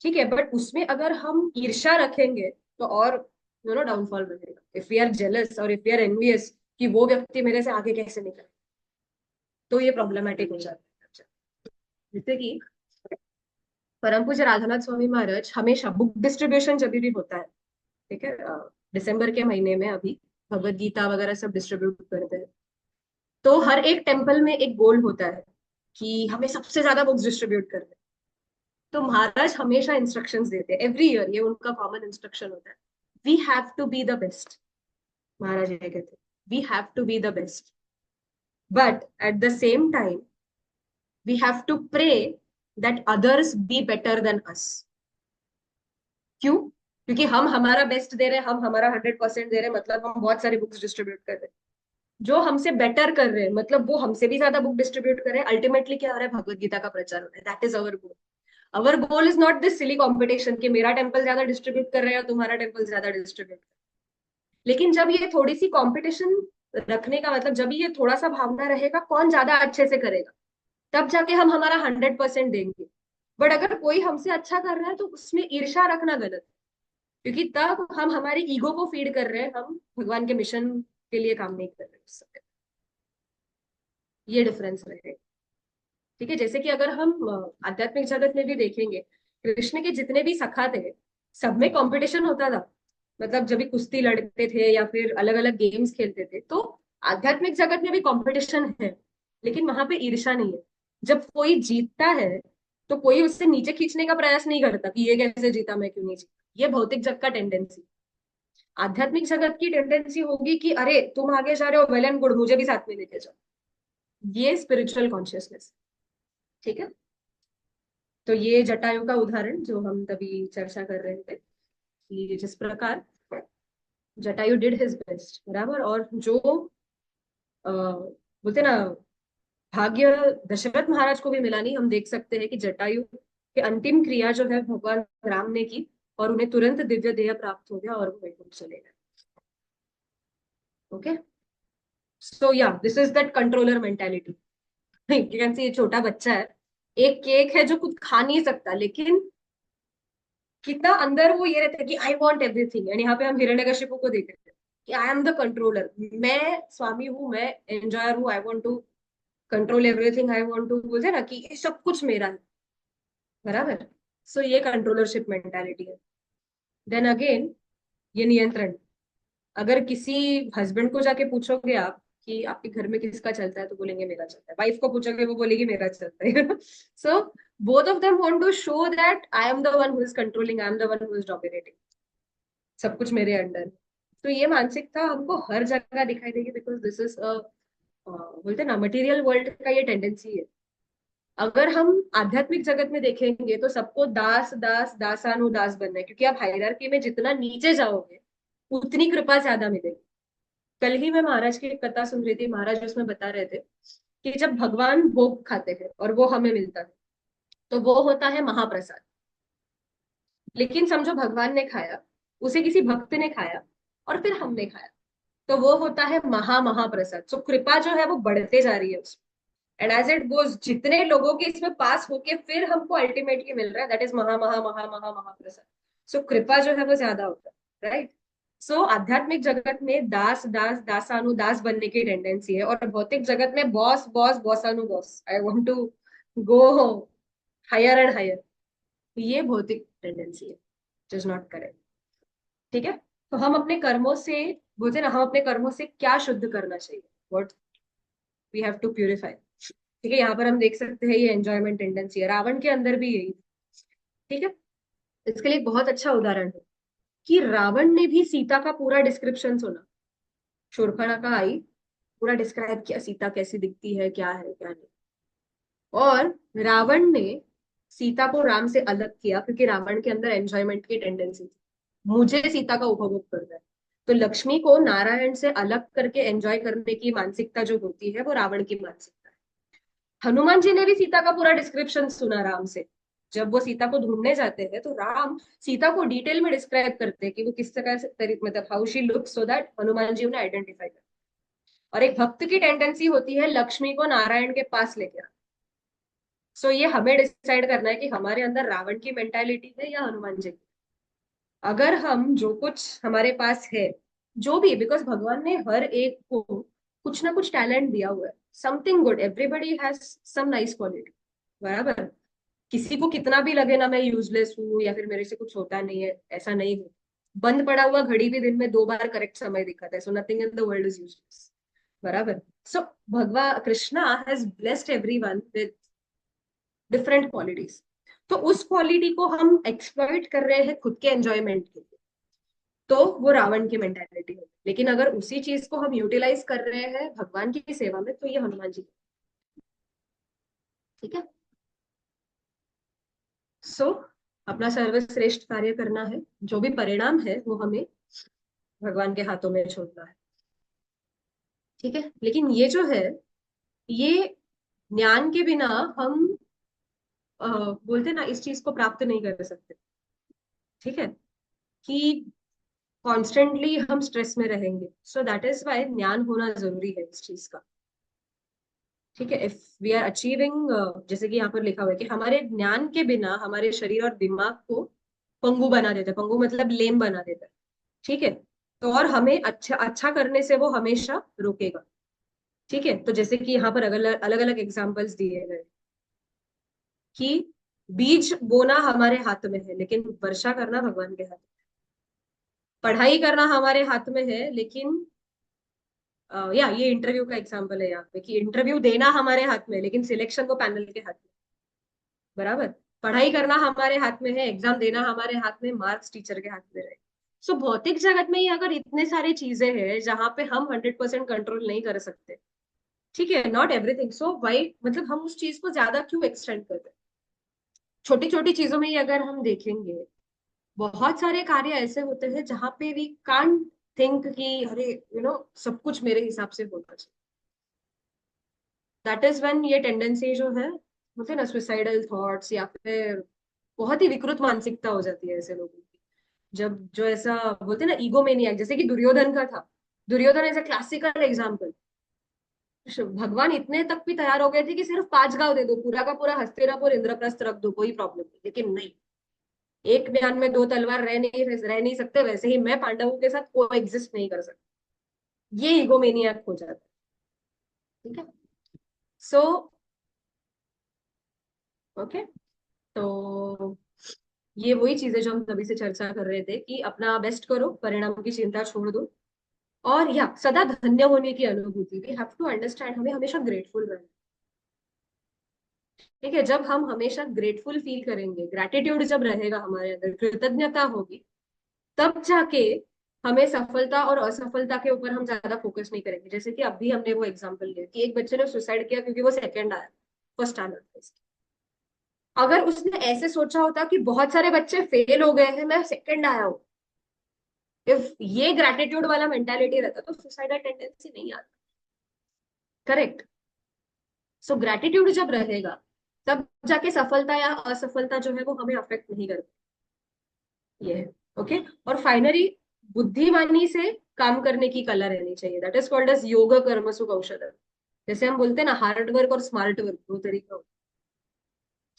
ठीक है, बट उसमें अगर हम ईर्ष्या रखेंगे तो और डाउनफॉल बनेगा। इफ वी आर जेलस और इफ वी आर एनवियस कि वो व्यक्ति मेरे से आगे कैसे निकले, तो ये प्रॉब्लमेटिक हो जाता है। जैसे कि परम पूज्य राधानाथ स्वामी महाराज हमेशा बुक डिस्ट्रीब्यूशन जब भी होता है, ठीक है, दिसंबर के महीने में अभी भगवत गीता वगैरह सब डिस्ट्रीब्यूट करते हैं, तो हर एक टेम्पल में एक गोल होता है कि हमें सबसे ज्यादा बुक्स डिस्ट्रीब्यूट करने। तो महाराज हमेशा इंस्ट्रक्शंस देते हैं एवरी ईयर, ये उनका कॉमन इंस्ट्रक्शन होता है, we have to be the best. महाराज ये कहते हैं we have to be the best, but at the same time we have to pray that others be better than us. क्यों? क्योंकि हम हमारा बेस्ट दे रहे हैं, हम हमारा 100% दे रहे हैं, मतलब हम बहुत सारी बुक्स डिस्ट्रीब्यूट कर रहे हैं। जो हमसे बेटर कर रहे हैं मतलब वो हमसे भी ज्यादा बुक डिस्ट्रीब्यूट कर रहे हैं, अल्टीमेटली क्या हो रहा है, भगवत गीता का प्रचार हो रहा है। That is our goal. Our goal is not this silly competition कि मेरा टेम्पल ज्यादा डिस्ट्रीब्यूट कर रहे हैं और तुम्हारा टेम्पल ज्यादा डिस्ट्रीब्यूट कर। लेकिन जब ये थोड़ी सी कॉम्पिटिशन रखने का मतलब, जब ये थोड़ा सा भावना रहेगा कौन ज्यादा अच्छे से करेगा, तब जाके हम हमारा 100% देंगे। बट अगर कोई हमसे अच्छा कर रहा है तो उसमें ईर्ष्या रखना गलत है, क्योंकि तब हम हमारी ईगो को फीड कर रहे हैं, हम भगवान के मिशन के लिए काम नहीं कर रहे उस समय। ये डिफरेंस रहेगा। ठीक है, जैसे कि अगर हम आध्यात्मिक जगत में भी देखेंगे, कृष्ण के जितने भी सखा थे सब में कंपटीशन होता था। मतलब जब भी कुश्ती लड़ते थे या फिर अलग अलग गेम्स खेलते थे, तो आध्यात्मिक जगत में भी कंपटीशन है, लेकिन वहां पे ईर्ष्या नहीं है। जब कोई जीतता है तो कोई उससे नीचे खींचने का प्रयास नहीं करता कि ये कैसे जीता, मैं क्यों नहीं जीता। ये भौतिक जगत का टेंडेंसी। आध्यात्मिक जगत की टेंडेंसी होगी कि अरे तुम आगे जा रहे हो, वेल एंड गुड, मुझे भी साथ में लेके जाओ। ये स्पिरिचुअल कॉन्शियसनेस। ठीक है, तो ये जटायु का उदाहरण जो हम तभी चर्चा कर रहे थे कि जिस प्रकार जटायु डिड हिज बेस्ट, बराबर, और जो बोलते ना भाग्य दशरथ महाराज को भी मिला नहीं। हम देख सकते हैं कि जटायु की अंतिम क्रिया जो है भगवान राम ने की और उन्हें तुरंत दिव्य देह प्राप्त हो गया और वो वैकुंठ चले गए। ओके, सो या this is that controller mentality. You can see ये छोटा बच्चा है, एक केक है जो कुछ खा नहीं सकता, लेकिन कितना अंदर वो ये रहता है कि आई वॉन्ट एवरीथिंग। एंड यहाँ पे हम हिरण्यकशिपु को देख रहे हैं कि आई एम द कंट्रोलर, मैं स्वामी हूँ, मैं एंजॉयर हूँ, I want to control everything, I want to, बोलते ना कि ये सब कुछ मेरा है, बराबर। सो ये कंट्रोलरशिप मेंटालिटी है। देन अगेन ये नियंत्रण। अगर किसी हस्बैंड को जाके पूछोगे आप कि आपके घर में किसका चलता है, तो बोलेंगे मेरा चलता है। वाइफ को पूछोगे वो बोलेगी मेरा चलता है। So both of them want to show that I am the one who is controlling, I am the one who is dominating, सब कुछ मेरे अंडर। तो ये मानसिकता हमको हर जगह दिखाई देगी, बिकॉज दिस इज बोलते ना मटेरियल वर्ल्ड का ये टेंडेंसी है। अगर हम आध्यात्मिक जगत में देखेंगे तो सबको दास दास दासानुदास बनना है, क्योंकि आप हायरार्की में जितना नीचे जाओगे उतनी कृपा ज्यादा मिलेगी। कल ही मैं महाराज की एक कथा सुन रही थी, महाराज उसमें बता रहे थे कि जब भगवान भोग खाते हैं और वो हमें मिलता है तो वो होता है महाप्रसाद। लेकिन समझो भगवान ने खाया, उसे किसी भक्त ने खाया और फिर हमने खाया, तो वो होता है महाप्रसाद। सो कृपा जो है वो बढ़ते जा रही है उसमें, एंड एज इट गोज जितने लोगों के इसमें पास होके फिर हमको अल्टीमेटली मिल रहा है, दैट इज महाप्रसाद। सो कृपा जो है वो ज्यादा होता है, राइट। सो आध्यात्मिक जगत में दास दास दासानुदास बनने की टेंडेंसी है, और भौतिक जगत में बॉस बॉस बॉसानुबॉस, I want to go higher and higher. ये भौतिक टेंडेंसी है, इट इज नॉट करेक्ट। ठीक है। तो हम अपने कर्मों से, बोलते ना, हम अपने कर्मों से क्या शुद्ध करना चाहिए, what we have to purify. ठीक है, यहाँ पर हम देख सकते हैं ये एंजॉयमेंट टेंडेंसी है, रावण के अंदर भी यही। ठीक है। इसके लिए एक बहुत अच्छा उदाहरण है कि रावण ने भी सीता का पूरा डिस्क्रिप्शन सुना। शूर्पणखा आई, पूरा डिस्क्राइब किया सीता कैसी दिखती है, क्या है क्या नहीं। और रावण ने सीता को राम से अलग किया, क्योंकि रावण के अंदर एंजॉयमेंट की टेंडेंसी थी, मुझे सीता का उपभोग करना है। तो लक्ष्मी को नारायण से अलग करके एंजॉय करने की मानसिकता जो होती है वो रावण की मानसिकता है। हनुमान जी ने भी सीता का पूरा डिस्क्रिप्शन सुना राम से। जब वो सीता को ढूंढने जाते हैं तो राम सीता को डिटेल में डिस्क्राइब करते हैं कि वो किस तरह से मतलब how she look, so that Hanuman ji उन्हें आइडेंटिफाई कर। और एक भक्त की टेंडेंसी होती है लक्ष्मी को नारायण के पास लेके आना। सो ये हमें डिसाइड करना है कि हमारे अंदर रावण की मेंटालिटी है या हनुमान जी की। अगर हम जो कुछ हमारे पास है, जो भी, बिकॉज भगवान ने हर एक को कुछ ना कुछ टैलेंट दिया हुआ है, something good, everybody has some nice quality, बराबर। किसी को कितना भी लगे ना मैं यूजलेस हूँ या फिर मेरे से कुछ होता नहीं है, ऐसा नहीं हो। बंद पड़ा हुआ घड़ी भी दिन में 2 बार करेक्ट समय दिखाता है, so nothing in the world is useless, बराबर। सो भगवान Krishna has blessed everyone with different qualities. तो उस क्वालिटी को हम एक्सप्लॉइट कर रहे हैं खुद के एंजॉयमेंट के लिए, तो वो रावण की मेंटालिटी है। लेकिन अगर उसी चीज को हम यूटिलाइज कर रहे हैं भगवान की सेवा में, तो ये हनुमान जी। ठीक है। सो अपना सर्वश्रेष्ठ कार्य करना है, जो भी परिणाम है वो हमें भगवान के हाथों में छोड़ना है। ठीक है। लेकिन ये जो है, ये ज्ञान के बिना हम बोलते ना इस चीज को प्राप्त नहीं कर सकते। ठीक है। कि कॉन्स्टेंटली हम स्ट्रेस में रहेंगे, सो दैट इज वाई ज्ञान होना जरूरी है इस चीज का। ठीक है। इफ वी आर अचीविंग, जैसे कि यहाँ पर लिखा हुआ है कि हमारे ज्ञान के बिना हमारे शरीर और दिमाग को पंगु बना देता है, पंगु मतलब लेम बना देता है। ठीक है। तो और हमें अच्छा अच्छा करने से वो हमेशा रोकेगा। ठीक है। तो जैसे कि यहाँ पर अलग अलग अलग एग्जाम्पल्स दिए गए कि बीज बोना हमारे हाथ में है, लेकिन वर्षा करना भगवान के हाथ में। पढ़ाई करना हमारे हाथ में है, लेकिन या ये इंटरव्यू का एग्जाम्पल है यहाँ पे कि इंटरव्यू देना हमारे हाथ में है, लेकिन सिलेक्शन तो पैनल के हाथ में, बराबर। पढ़ाई करना हमारे हाथ में है, एग्जाम देना हमारे हाथ में, मार्क्स टीचर के हाथ में रहे। सो भौतिक जगत में ही अगर इतने सारी चीजें हैं जहां पे हम 100% कंट्रोल नहीं कर सकते, ठीक है, नॉट एवरीथिंग, सो वाई, मतलब हम उस चीज को ज्यादा क्यों एक्सटेंड करते हैं। छोटी छोटी चीजों में ही अगर हम देखेंगे, बहुत सारे कार्य ऐसे होते हैं जहां पे वी कांट थिंक कि अरे सब कुछ मेरे हिसाब से होना चाहिए। दैट इज व्हेन ये टेंडेंसी जो है, मुझे ना सुइसाइडल थॉट्स या फिर बहुत ही विकृत मानसिकता हो जाती है ऐसे लोगों की। जब जो ऐसा बोलते हैं ना ईगोमेनियक, जैसे कि दुर्योधन का था। Duryodhan as a classical example. भगवान इतने तक भी तैयार हो गए थे कि सिर्फ 5 गांव दे दो, पूरा का पूरा हस्तिनापुर इंद्रप्रस्थ रख दो, कोई प्रॉब्लम नहीं, लेकिन नहीं। एक म्यान में 2 तलवार रह नहीं सकते, वैसे ही मैं पांडवों के साथ को एग्जिस्ट नहीं कर सकता। ये ईगोमेनियक हो जाता है। ठीक है। So okay. तो ये वही चीजें जो हम तभी से चर्चा कर रहे थे कि अपना बेस्ट करो, परिणाम की चिंता छोड़ दो। और या सदा धन्य होने की अनुभूति, वी हैव टू अंडरस्टैंड, हमें हमेशा ग्रेटफुल रहना। ठीक है। जब हम हमेशा ग्रेटफुल फील करेंगे, ग्रेटिट्यूड जब रहेगा हमारे अंदर, कृतज्ञता होगी, तब जाके हमें सफलता और असफलता के ऊपर हम ज्यादा फोकस नहीं करेंगे। जैसे कि अभी हमने वो एग्जांपल लिया कि एक बच्चे ने सुसाइड किया क्योंकि वो सेकंड आया फर्स्ट आना था। अगर उसने ऐसे सोचा होता कि बहुत सारे बच्चे फेल हो गए हैं, मैं सेकंड आया हूँ, इफ ये ग्रेटिट्यूड वाला मेंटालिटी रहता तो सुसाइडल टेंडेंसी नहीं आता। करेक्ट। सो ग्रेटिट्यूड जब रहेगा, तब जाके सफलता या असफलता जो है वो हमें अफेक्ट नहीं करती। ये है। ओके। और फाइनली बुद्धिमानी से काम करने की कला रहनी चाहिए, दैट इज कॉल्ड एज योग कर्मसु कौशल। जैसे हम बोलते हैं ना, हार्ड वर्क और स्मार्ट वर्क दो तरीका होता है।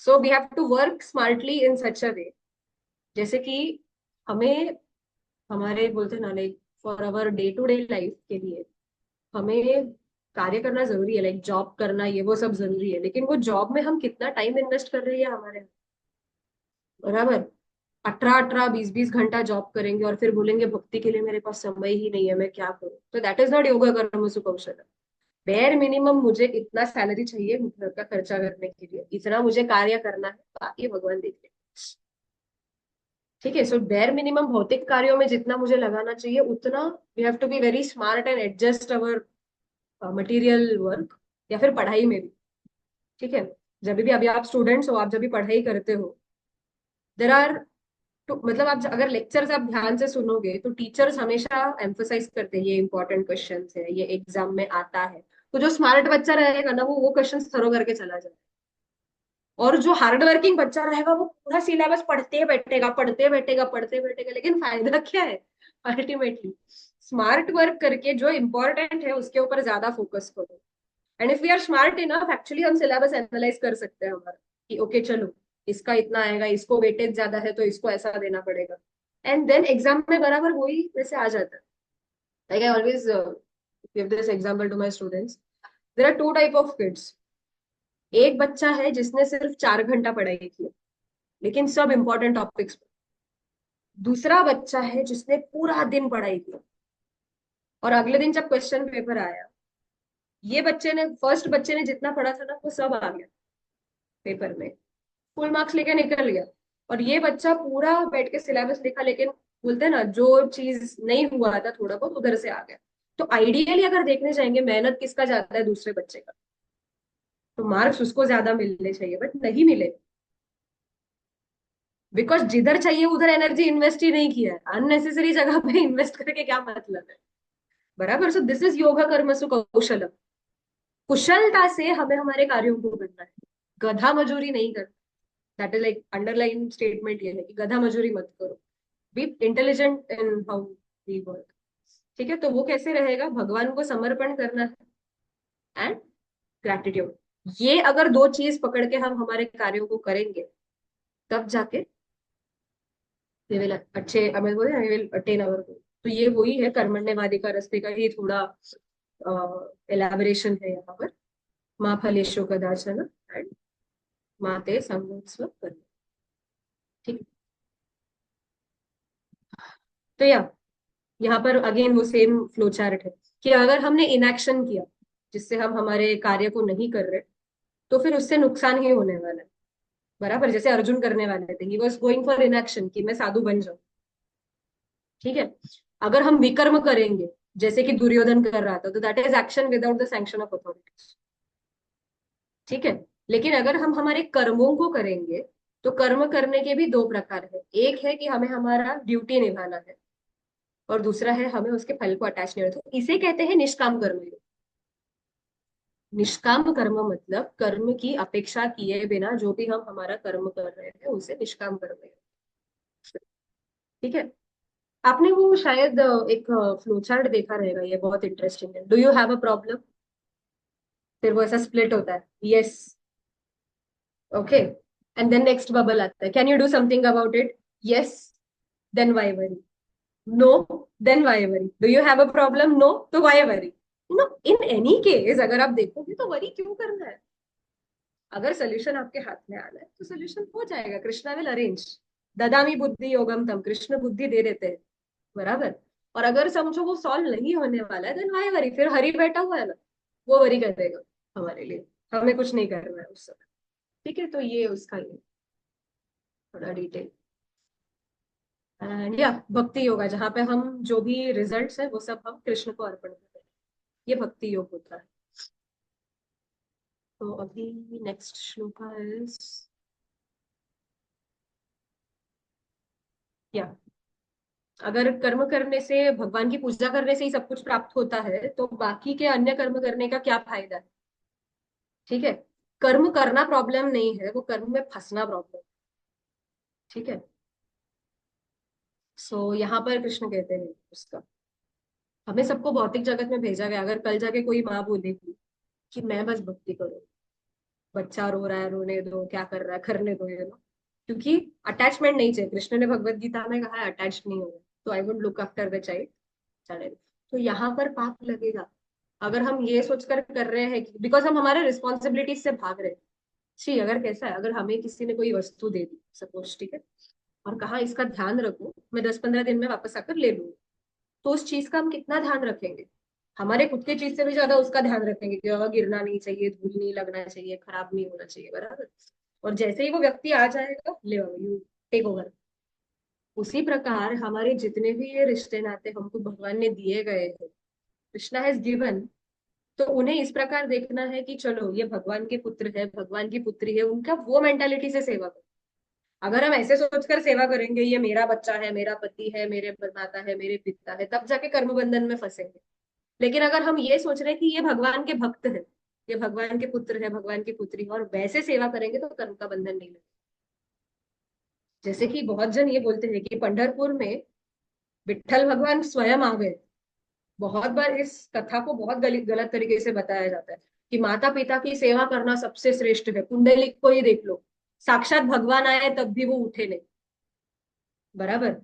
So we have to work smartly in such a way, जैसे कि हमें, हमारे बोलते हैं ना, like for our day to day life के लिए हमें कार्य करना जरूरी है, लाइक जॉब करना, ये वो सब जरूरी है, लेकिन वो जॉब में हम कितना टाइम इन्वेस्ट कर रहे हैं हमारे, बराबर। 18-18 20-20 घंटा जॉब करेंगे और फिर बोलेंगे भक्ति के लिए मेरे पास समय ही नहीं है, मैं क्या करूं? तो दैट इज नॉट योगा कर्म सुकौशल। बेयर मिनिमम मुझे इतना सैलरी चाहिए घर का खर्चा करने के लिए, इतना मुझे कार्य करना है, बाकी भगवान देख ले। ठीक है, सो बेयर मिनिमम भौतिक कार्यों में जितना मुझे लगाना चाहिए उतना, we have to be very smart and adjust our material work, या फिर पढ़ाई में भी। ठीक है, जब भी अभी आप स्टूडेंट्स हो, आप जब भी पढ़ाई करते हो, देर आर, तो मतलब आप अगर लेक्चर्स आप ध्यान से सुनोगे तो टीचर्स हमेशा एम्फोसाइज करते हैं ये इंपॉर्टेंट क्वेश्चन है, ये एग्जाम में आता है। तो जो स्मार्ट बच्चा रहेगा ना, वो क्वेश्चन थरो करके चला जाए, और जो हार्ड वर्किंग बच्चा रहेगा वो पूरा सिलेबस पढ़ते बैठेगा, पढ़ते बैठेगा, पढ़ते बैठेगा, लेकिन फायदा क्या है अल्टीमेटली? स्मार्ट वर्क करके जो इंपॉर्टेंट है उसके ऊपर ज्यादा फोकस करो। And if we are smart enough, actually हम सिलेबस एनालाइज कर सकते हैं हमारा, कि ओके चलो, इसका इतना आएगा, इसको वेटेज ज्यादा है तो इसको ऐसा देना पड़ेगा, एंड देन एग्जाम में बराबर वही वैसे आ जाता है। Like I always give this example to my students, there are two type of kids. एक बच्चा है जिसने सिर्फ 4 घंटा पढ़ाई की, लेकिन सब इंपॉर्टेंट टॉपिक्स। दूसरा बच्चा है जिसने पूरा दिन पढ़ाई की, और अगले दिन जब क्वेश्चन पेपर आया, ये बच्चे ने, फर्स्ट बच्चे ने जितना पढ़ा था ना वो सब आ गया पेपर में, फुल मार्क्स लेके निकल गया। और ये बच्चा पूरा बैठ के सिलेबस लिखा, लेकिन बोलते हैं ना, जो चीज नहीं हुआ था थोड़ा बहुत उधर से आ गया। तो आइडियली अगर देखने जाएंगे, मेहनत किसका ज्यादा है? दूसरे बच्चे का। तो मार्क्स उसको ज्यादा मिलने चाहिए, बट नहीं मिले, बिकॉज जिधर चाहिए उधर एनर्जी इन्वेस्ट ही नहीं किया है, अननेसेसरी जगह पे इन्वेस्ट करके क्या मतलब है? बराबर। सो दिस इज योगा कर्मसु कौशलम। कुशलता से हमें हमारे कार्यों को करना है, गधा मजूरी नहीं करना। That is like underline statement ये है कि गधा मजूरी मत करो, be intelligent in how we work. ठीक है, तो वो कैसे रहेगा? भगवान को समर्पण करना है एंड ग्रेटिट्यूड। ये अगर दो चीज पकड़ के हम हमारे कार्यों को करेंगे, तब जाके वी विल अच्छे, हमें बोले वी विल अटेन अवर गोल। तो ये वही है, कर्मण्यवादी का रास्ते का ही थोड़ा एलाबोरेशन है यहाँ पर। माँ फलेशु कदाचन एंड माते संगोत्सव कर। ठीक है? तो यहाँ पर अगेन वो सेम फ्लो चार्ट है, कि अगर हमने इनएक्शन किया, जिससे हम हमारे कार्य को नहीं कर रहे, तो फिर उससे नुकसान ही होने वाला है। बराबर, जैसे अर्जुन करने वाले थे, he was going for inaction, कि मैं साधु बन जाऊं। ठीक है, अगर हम विकर्म करेंगे, जैसे कि दुर्योधन कर रहा था, तो that is action without the sanction of authorities. ठीक है, लेकिन अगर हम हमारे कर्मों को करेंगे, तो कर्म करने के भी दो प्रकार है। एक है कि हमें हमारा ड्यूटी निभाना है, और दूसरा है हमें उसके फल को अटैच नहीं होना। तो इसे कहते हैं निष्काम कर्म। निष्काम कर्म मतलब कर्म की अपेक्षा किए बिना जो भी हम हमारा कर्म कर रहे हैं, उसे निष्काम कर्म है। ठीक है, आपने वो शायद एक फ्लो चार्ट देखा रहेगा, ये बहुत इंटरेस्टिंग है। Do you have a problem? फिर वो ऐसा स्प्लिट होता है, yes, okay, and then next bubble आता है, can you do something about it? Yes, then why worry? No, then why worry? Do you have a problem? No, तो why worry? No, in any case अगर आप देखोगे तो worry क्यों करना है? अगर सोल्यूशन आपके हाथ में आना है तो सोल्यूशन हो जाएगा, कृष्णा विल अरेंज। ददामी बुद्धि योगम तम, कृष्ण बुद्धि दे देते हैं। बराबर। और अगर समझो वो सॉल्व नहीं होने वाला है, देन व्हाई वरी? फिर हरि बैठा हुआ है ना, वो वरी करेगा हमारे लिए, हमें कुछ नहीं करना है उस समय। ठीक है, तो ये उसका ये थोड़ा डिटेल। एंड या भक्ति योगा, जहाँ पे हम जो भी रिजल्ट्स है वो सब हम कृष्ण को अर्पण करते हैं, ये भक्ति योग होता है। तो अभी नेक्स्ट श्लोका इज, या अगर कर्म करने से, भगवान की पूजा करने से ही सब कुछ प्राप्त होता है, तो बाकी के अन्य कर्म करने का क्या फायदा है? ठीक है, कर्म करना प्रॉब्लम नहीं है, वो कर्म में फंसना प्रॉब्लम। ठीक है, सो यहाँ पर कृष्ण कहते हैं उसका, हमें सबको भौतिक जगत में भेजा गया। अगर कल जाके कोई माँ बोलेगी कि मैं बस भक्ति करूँ, बच्चा रो रहा है रोने दो, क्या कर रहा है करने दो, ये लो, क्योंकि अटैचमेंट नहीं चाहिए। कृष्ण ने भगवत गीता में कहा है अटैच नहीं होना, तो I would look after the child child. तो यहाँ पर पाप लगेगा अगर हम ये सोचकर कर रहे हैं कि बिकॉज हम हमारे रिस्पॉन्सिबिलिटी से भाग रहे हैं। सी अगर कैसा है, अगर हमें किसी ने कोई वस्तु दे दी सपोज, ठीक है, और कहा इसका ध्यान रखो, मैं 10-15 दिन में वापस आकर ले लूंगी, तो उस चीज का हम कितना ध्यान रखेंगे? हमारे खुद के चीज से भी ज्यादा उसका ध्यान रखेंगे कि बाबा गिरना नहीं चाहिए, धूल नहीं लगना चाहिए, खराब नहीं होना चाहिए, बराबर। और जैसे ही वो व्यक्ति आ जाएगा, ले यू टेक ओवर। उसी प्रकार हमारे जितने भी ये रिश्ते नाते हमको भगवान ने दिए गए हैं, कृष्णा हैज गिवन, तो उन्हें इस प्रकार देखना है कि चलो ये भगवान के पुत्र है, भगवान की पुत्री है, उनका वो मेंटालिटी से सेवा करो। अगर हम ऐसे सोचकर सेवा करेंगे ये मेरा बच्चा है, मेरा पति है, मेरे माता है, मेरे पिता है, तब जाके कर्म बंधन में फंसेंगे। लेकिन अगर हम ये सोच रहे हैं कि ये भगवान के भक्त है, ये भगवान के पुत्र है, भगवान की पुत्री है, और वैसे सेवा करेंगे, तो कर्म का बंधन नहीं लगेगा। जैसे कि बहुत जन ये बोलते हैं कि पंढरपुर में विट्ठल भगवान स्वयं आ गए। बहुत बार इस कथा को बहुत गलत तरीके से बताया जाता है कि माता पिता की सेवा करना सबसे श्रेष्ठ है। पुंडलिक को ही देख लो, साक्षात भगवान आए तब भी वो उठे नहीं, बराबर।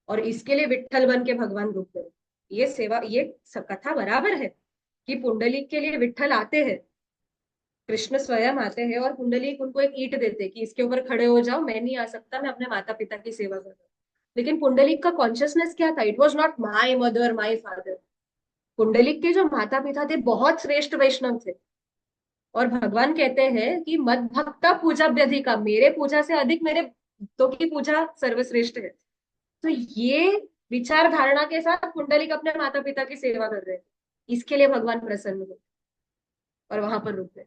और इसके लिए विट्ठल बन के भगवान रुक गए। ये सेवा, ये कथा बराबर है कि पुंडलिक के लिए विट्ठल आते हैं, कृष्ण स्वयं आते हैं, और पुंडलिक उनको एक ईंट देते कि इसके ऊपर खड़े हो जाओ, मैं नहीं आ सकता, मैं अपने माता पिता की सेवा कर रहा हूँ। लेकिन पुंडलिक का कॉन्शियसनेस क्या था? It was not my mother my father. Pundalik के जो माता पिता थे बहुत श्रेष्ठ वैष्णव थे, और भगवान कहते हैं कि मद भक्ता पूजा व्यधिका, मेरे पूजा से अधिक मेरे भक्तों की पूजा सर्वश्रेष्ठ है। तो ये विचार धारणा के साथ पुंडलिक अपने माता पिता की सेवा कर रहे हैं, इसके लिए भगवान प्रसन्न हुए और वहां पर रुक गए।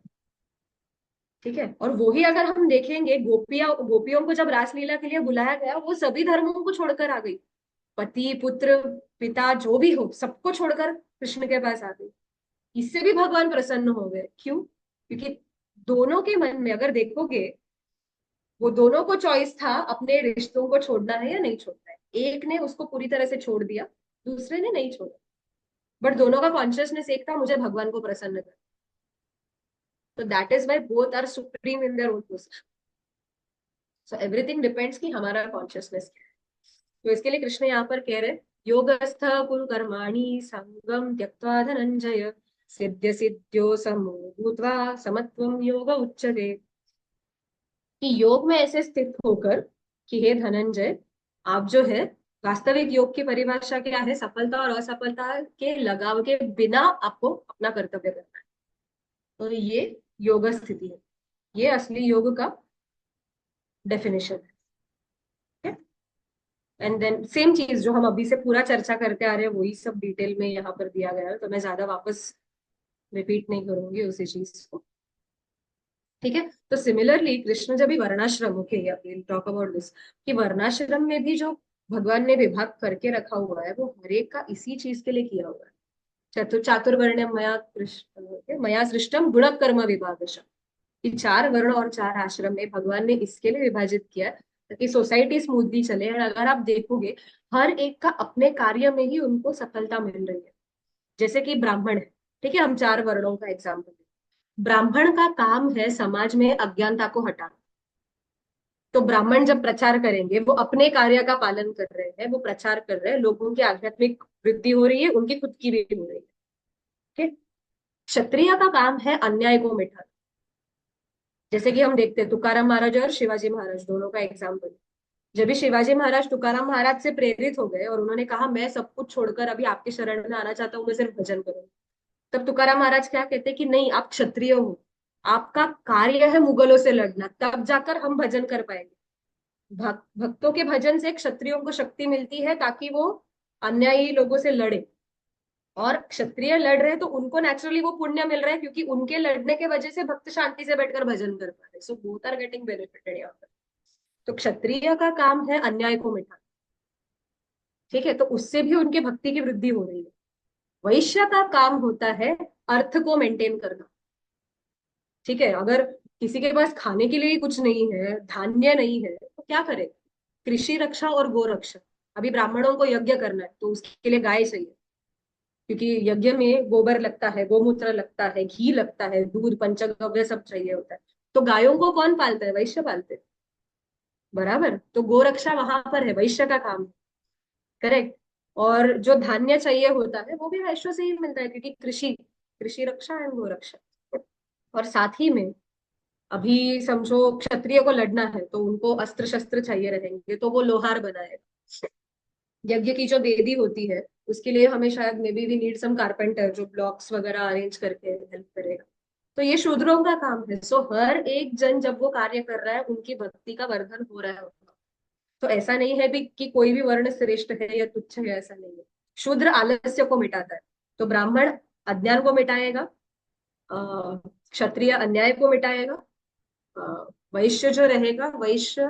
ठीक है, और वो ही अगर हम देखेंगे, गोपियों को जब रासलीला के लिए बुलाया गया, वो सभी धर्मों को छोड़कर आ गई। पति पुत्र पिता जो भी हो, सबको छोड़कर कृष्ण के पास आ गई। इससे भी भगवान प्रसन्न हो गए। क्यों? क्योंकि दोनों के मन में अगर देखोगे, वो दोनों को चॉइस था अपने रिश्तों को छोड़ना है या नहीं छोड़ना है। एक ने उसको पूरी तरह से छोड़ दिया, दूसरे ने नहीं छोड़ा, बट दोनों का कॉन्शियसनेस एक था, मुझे भगवान को प्रसन्न कर। तो that is why both are supreme in their own post. So everything depends कि हमारा कॉन्शियसनेस क्या है। तो इसके लिए कृष्ण यहाँ पर कह रहे, योगस्थ कुरु कर्माणि संगम त्यक्त्वा धनंजय सिद्ध सिद्ध्यो समो भूत्वा समत्वम योग उच्यते। कि योग में ऐसे स्थित होकर कि हे धनंजय, आप जो है, वास्तविक योग की परिभाषा क्या है? सफलता और असफलता के लगाव के बिना आपको अपना कर्तव्य करना है। तो ये योग स्थिति है, ये असली योग का डेफिनेशन है। एंड देन सेम चीज जो हम अभी से पूरा चर्चा करते आ रहे हैं, वही सब डिटेल में यहाँ पर दिया गया है, तो मैं ज्यादा वापस रिपीट नहीं करूंगी उसी चीज को। ठीक है, तो सिमिलरली कृष्ण जब भी वर्णाश्रम, ओके टॉक अबाउट दिस, कि वर्णाश्रम में भी जो भगवान ने विभाग करके रखा हुआ है, वो हरेक का इसी चीज के लिए किया हुआ है। चातुर्वर्ण्यम मया सृष्टम गुण कर्म विभागश। कि 4 वर्ण और 4 आश्रम में भगवान ने इसके लिए विभाजित किया है ताकि सोसाइटी स्मूथली चले। और अगर आप देखोगे, हर एक का अपने कार्य में ही उनको सफलता मिल रही है। जैसे कि ब्राह्मण है, ठीक है, हम 4 वर्णों का एग्जाम्पल, ब्राह्मण का काम है समाज में अज्ञानता को हटाना। तो ब्राह्मण जब प्रचार करेंगे, वो अपने कार्य का पालन कर रहे हैं, वो प्रचार कर रहे हैं, लोगों की आध्यात्मिक वृद्धि हो रही है, उनकी खुद की भी हो रही है। ठीक है? क्षत्रिय का काम है अन्याय को मिटाना। जैसे कि हम देखते हैं तुकाराम महाराज और शिवाजी महाराज दोनों का एग्जाम्पल। जब भी शिवाजी महाराज तुकाराम महाराज से प्रेरित हो गए और उन्होंने कहा मैं सब कुछ छोड़कर अभी आपके शरण में आना चाहता हूँ, मैं सिर्फ भजन करूँ, तब तुकाराम महाराज क्या कहते कि नहीं, आप क्षत्रिय हो, आपका कार्य है मुगलों से लड़ना, तब जाकर हम भजन कर पाएंगे। भक्तों के भजन से क्षत्रियों को शक्ति मिलती है ताकि वो अन्यायी लोगों से लड़े। और क्षत्रिय लड़ रहे हैं तो उनको नेचुरली वो पुण्य मिल रहा है, क्योंकि उनके लड़ने के वजह से भक्त शांति से बैठकर भजन कर पा रहे, so both are getting benefited यहाँ पर। तो क्षत्रिय का काम है अन्याय को मिटाना। ठीक है, तो उससे भी उनके भक्ति की वृद्धि हो रही है। वैश्य का काम होता है अर्थ को मेंटेन करना। ठीक है, अगर किसी के पास खाने के लिए कुछ नहीं है, धान्य नहीं है, तो क्या करे? कृषि रक्षा और गो रक्षा। अभी ब्राह्मणों को यज्ञ करना है तो उसके लिए गाय चाहिए, क्योंकि यज्ञ में गोबर लगता है, गोमूत्र लगता है, घी लगता है, दूध, पंचगव्य सब चाहिए होता है। तो गायों को कौन पालता है? वैश्य पालते हैं। बराबर, तो गोरक्षा वहां पर है, वैश्य का काम है। करेक्ट। और जो धान्य चाहिए होता है वो भी वैश्य से ही मिलता है, क्योंकि कृषि, कृषि रक्षा एंड गोरक्षा। और साथ ही में अभी समझो क्षत्रिय को लड़ना है तो उनको अस्त्र शस्त्र चाहिए रहेंगे, तो वो लोहार बनाएगा। यज्ञ की जो वेदी होती है उसके लिए हमें शायद maybe we need some carpenter जो ब्लॉक्स वगैरह अरेंज करके हेल्प करेगा। तो ये शूद्रों का काम है। सो हर एक जन जब वो कार्य कर रहा है उनकी भक्ति का वर्धन हो रहा है होगा। तो ऐसा नहीं है भी कि कोई भी वर्ण श्रेष्ठ है या तुच्छ है, ऐसा नहीं है। शूद्र आलस्य को मिटाता है, तो ब्राह्मण अज्ञान को मिटाएगा, क्षत्रिय अन्याय को मिटाएगा, वैश्य जो रहेगा, वैश्य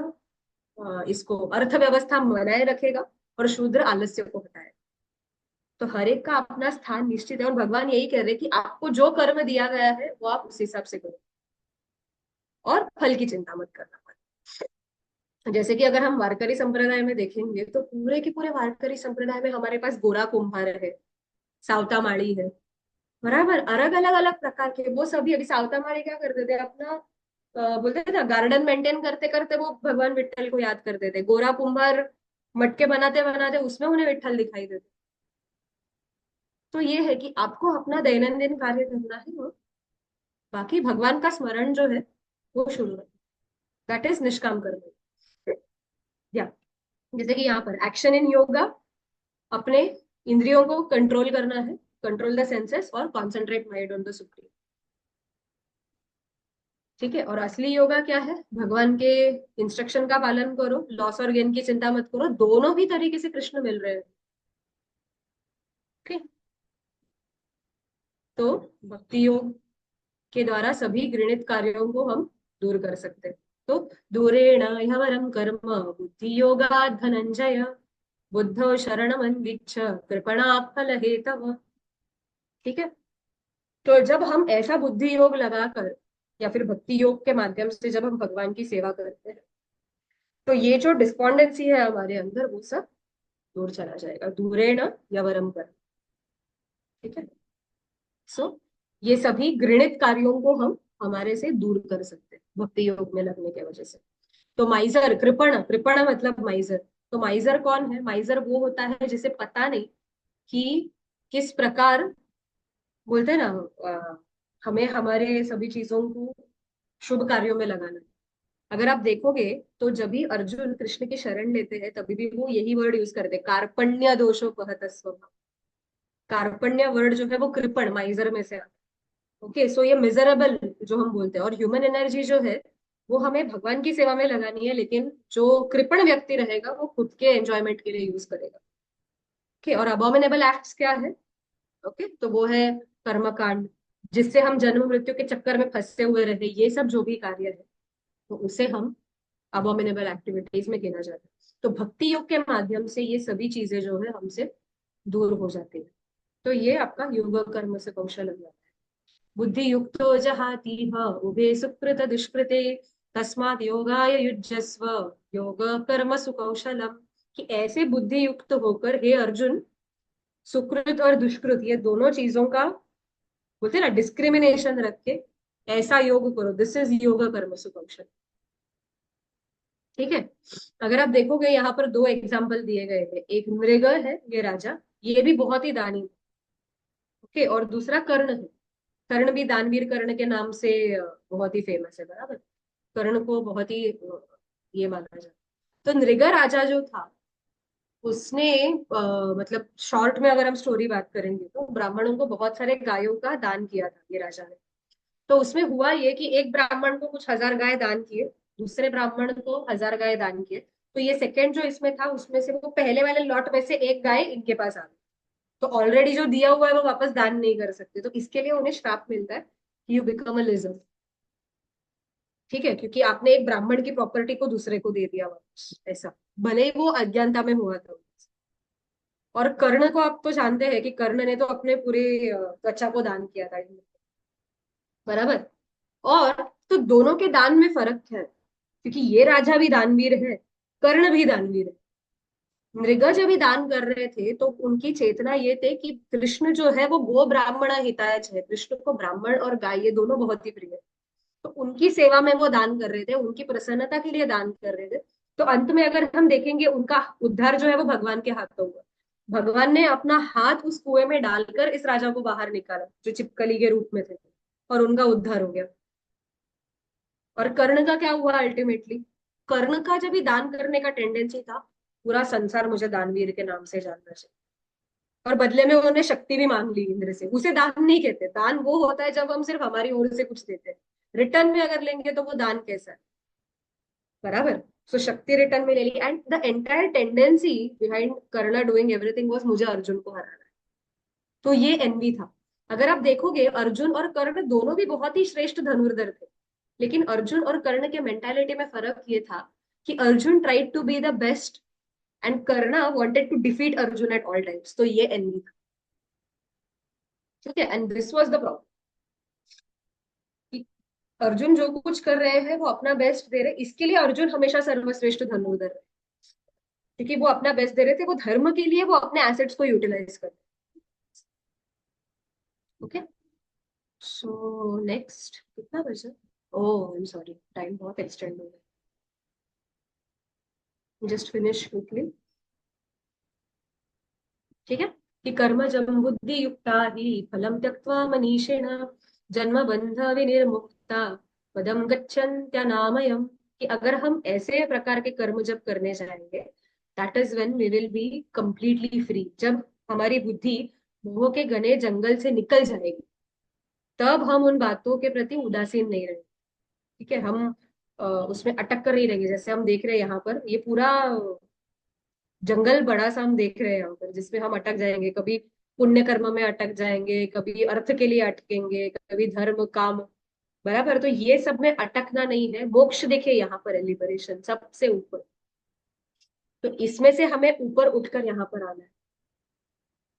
इसको अर्थव्यवस्था बनाए रखेगा, और शूद्र आलस्य को हटाएगा। तो हर एक का अपना स्थान निश्चित है, और भगवान यही कह रहे हैं कि आपको जो कर्म दिया गया है वो आप उस हिसाब से करो, और फल की चिंता मत करना। जैसे कि अगर हम वारकरी संप्रदाय में देखेंगे तो पूरे के पूरे वारकरी संप्रदाय में हमारे पास गोरा कुंभार है, सावता माड़ी है। बराबर, अलग अलग अलग प्रकार के वो सभी। अभी सावता माड़ी क्या करते थे अपना, बोलते थे ना, गार्डन मेंटेन करते करते वो भगवान विट्ठल को याद करते थे। गोरा कुंभार मटके बनाते बनाते उसमें उन्हें विट्ठल दिखाई देते। तो ये है कि आपको अपना दैनंदिन कार्य करना है, और बाकी भगवान का स्मरण जो है वो शुरू है। दैट इज निष्काम कर्म। या जैसे कि यहाँ पर एक्शन इन योगा, अपने इंद्रियों को कंट्रोल करना है, कंट्रोल द सेंसेस और concentrate mind on the supreme. ठीक है। और असली योगा क्या है? भगवान के इंस्ट्रक्शन का पालन करो, लॉस और गेन की चिंता मत करो, दोनों भी तरीके से कृष्ण मिल रहे हैं। ठीक। तो भक्ति योग के द्वारा सभी घृणित कार्यों को हम दूर कर सकते हैं। तो दूरेण ह्यवरम कर्म बुद्धि योगात् धनंजय, बुद्धो शरणमन्विच्छ कृपणा फल हेतव। ठीक है। तो जब हम ऐसा बुद्धि योग लगाकर या फिर भक्ति योग के माध्यम से जब हम भगवान की सेवा करते हैं, तो ये जो डिस्पॉन्डेंसी है हमारे अंदर वो सब दूर चला जाएगा। दूरेण यवरम कर। ठीक है। सो ये सभी घृणित कार्यों को हम हमारे से दूर कर सकते हैं भक्ति योग में लगने की वजह से। तो माइजर, कृपण, कृपण मतलब माइजर। तो माइजर कौन है? माइजर वो होता है जिसे पता नहीं कि किस प्रकार, बोलते हैं ना, हमें हमारे सभी चीजों को शुभ कार्यों में लगाना है। अगर आप देखोगे तो जब भी अर्जुन कृष्ण की शरण लेते हैं तभी भी वो यही वर्ड यूज करते हैं, कार्पण्य दोषोपहत स्वभाव। कार्पण्य वर्ड जो है वो कृपण, माइजर में से आता है। ओके, सो ये मिजरेबल जो हम बोलते हैं, और ह्यूमन एनर्जी जो है वो हमें भगवान की सेवा में लगानी है, लेकिन जो कृपण व्यक्ति रहेगा वो खुद के एंजॉयमेंट के लिए यूज करेगा। ओके, और अबॉमिनेबल एक्ट्स क्या है? ओके, तो वो है कर्मकांड, जिससे हम जन्म मृत्यु के चक्कर में फंसे हुए रहे, ये सब जो भी कार्य है तो उसे हम अबॉमिनेबल एक्टिविटीज में गिना जाता है। तो भक्ति योग के माध्यम से ये सभी चीजें जो है हमसे दूर हो जाती है। तो ये आपका योग कर्म से कौशल हो जाता है। बुद्धि युक्तो जहाति उभे सुकृत दुष्कृते तस्मात् योगाय युज्यस्व योग कर्म सुकौशलम। कि ऐसे बुद्धि युक्त होकर हे अर्जुन, सुकृत और दुष्कृत ये दोनों चीजों का, बोलते हैं ना, डिस्क्रिमिनेशन रख के ऐसा योग करो। दिस इज योग कर्म सुकौशल। ठीक है। अगर आप देखोगे यहाँ पर दो एग्जाम्पल दिए गए थे, एक मृग है ये राजा, ये भी बहुत ही दानी। ओके, और दूसरा कर्ण है। कर्ण भी दानवीर कर्ण के नाम से बहुत ही फेमस है। बराबर, कर्ण को बहुत ही ये माना जाता। तो नृग राजा जो था उसने मतलब शॉर्ट में अगर हम स्टोरी बात करेंगे तो ब्राह्मणों को बहुत सारे गायों का दान किया था ये राजा ने। तो उसमें हुआ ये कि एक ब्राह्मण को कुछ 1000 गाय दान किए, दूसरे ब्राह्मण को 1000 गाय दान किए। तो ये सेकंड जो इसमें था उसमें से वो पहले वाले लॉट में से एक गाय इनके पास आ गई। तो ऑलरेडी जो दिया हुआ है वो वापस दान नहीं कर सकते, तो इसके लिए उन्हें श्राप मिलता है, यू बिकम अ लिजर्ड। ठीक है, क्योंकि आपने एक ब्राह्मण की प्रॉपर्टी को दूसरे को दे दिया वापस, ऐसा, भले ही वो अज्ञानता में हुआ था। और कर्ण को आप तो जानते हैं कि कर्ण ने तो अपने पूरे त्वचा को दान किया था। बराबर। और तो दोनों के दान में फर्क है, क्योंकि ये राजा भी दानवीर है, कर्ण भी दानवीर है। मृग जब भी दान कर रहे थे तो उनकी चेतना ये थे कि कृष्ण जो है वो गो ब्राह्मण हिताय है, कृष्ण को ब्राह्मण और गाय ये दोनों बहुत ही प्रिय है। तो उनकी सेवा में वो दान कर रहे थे, उनकी प्रसन्नता के लिए दान कर रहे थे। तो अंत में अगर हम देखेंगे उनका उद्धार जो है वो भगवान के हाथों हुआ। भगवान ने अपना हाथ उस कुएं में डालकर इस राजा को बाहर निकाला जो चिपकली के रूप में थे, और उनका उद्धार हो गया। और कर्ण का क्या हुआ अल्टीमेटली? कर्ण का जब भी दान करने का टेंडेंसी था, पूरा संसार मुझे दानवीर के नाम से जानना चाहिए, और बदले में उन्होंने शक्ति भी मांग ली इंद्र से। उसे दान नहीं कहते, दान वो होता है जब हम सिर्फ हमारी ओर से कुछ देते हैं, रिटर्न में अगर लेंगे तो वो दान कैसा है? बराबर। सो शक्ति रिटर्न में ले ली, and the entire tendency behind Karna doing everything was मुझे अर्जुन को हराना है। तो ये एनवी था। अगर आप देखोगे अर्जुन और कर्ण दोनों भी बहुत ही श्रेष्ठ धनुर्धर थे, लेकिन अर्जुन और कर्ण के मेंटालिटी में फर्क ये था कि Arjun tried to be the best and Karna wanted to defeat Arjun at all times. तो ये एनवी था। ठीक है, and this was the problem कि अर्जुन जो कुछ कर रहे हैं वो अपना बेस्ट दे रहे, इसके लिए अर्जुन हमेशा सर्वश्रेष्ठ धनुर्धर है, क्योंकि वो अपना बेस्ट दे रहे थे, वो धर्म के लिए वो अपने एसेट्स को यूटिलाइज कर। ओके, सो नेक्स्ट कितना बचा? ओह आई एम सॉरी, टाइम बहुत एक्सटेंड हो गया, जस्ट फिनिश क्विकली। ठीक है, कि कर्मजं बुद्धि युक्ता ही फलं त्यक्त्वा मनीषिण जन्म बंध विनिर्मुक्ता पदम गच्छन्त्यनामयम्। कि अगर हम ऐसे प्रकार के कर्म जब करने जाएंगे, that is when we will be completely free. जब हमारी बुद्धि मोह के घने जंगल से निकल जाएगी, तब हम उन बातों के प्रति उदासीन नहीं रहेंगे। ठीक है, हम उसमें अटक कर नहीं रहेंगे। जैसे हम देख रहे हैं यहाँ पर ये पूरा जंगल बड़ा सा हम देख रहे हैं यहाँ पर, जिसमें हम अटक जाएंगे, कभी पुण्य कर्म में अटक जाएंगे, कभी अर्थ के लिए अटकेंगे, कभी धर्म काम। बराबर, तो ये सब में अटकना नहीं है। मोक्ष देखिए यहाँ पर है, लिबरेशन सबसे ऊपर। तो इसमें से हमें ऊपर उठकर यहाँ पर आना है।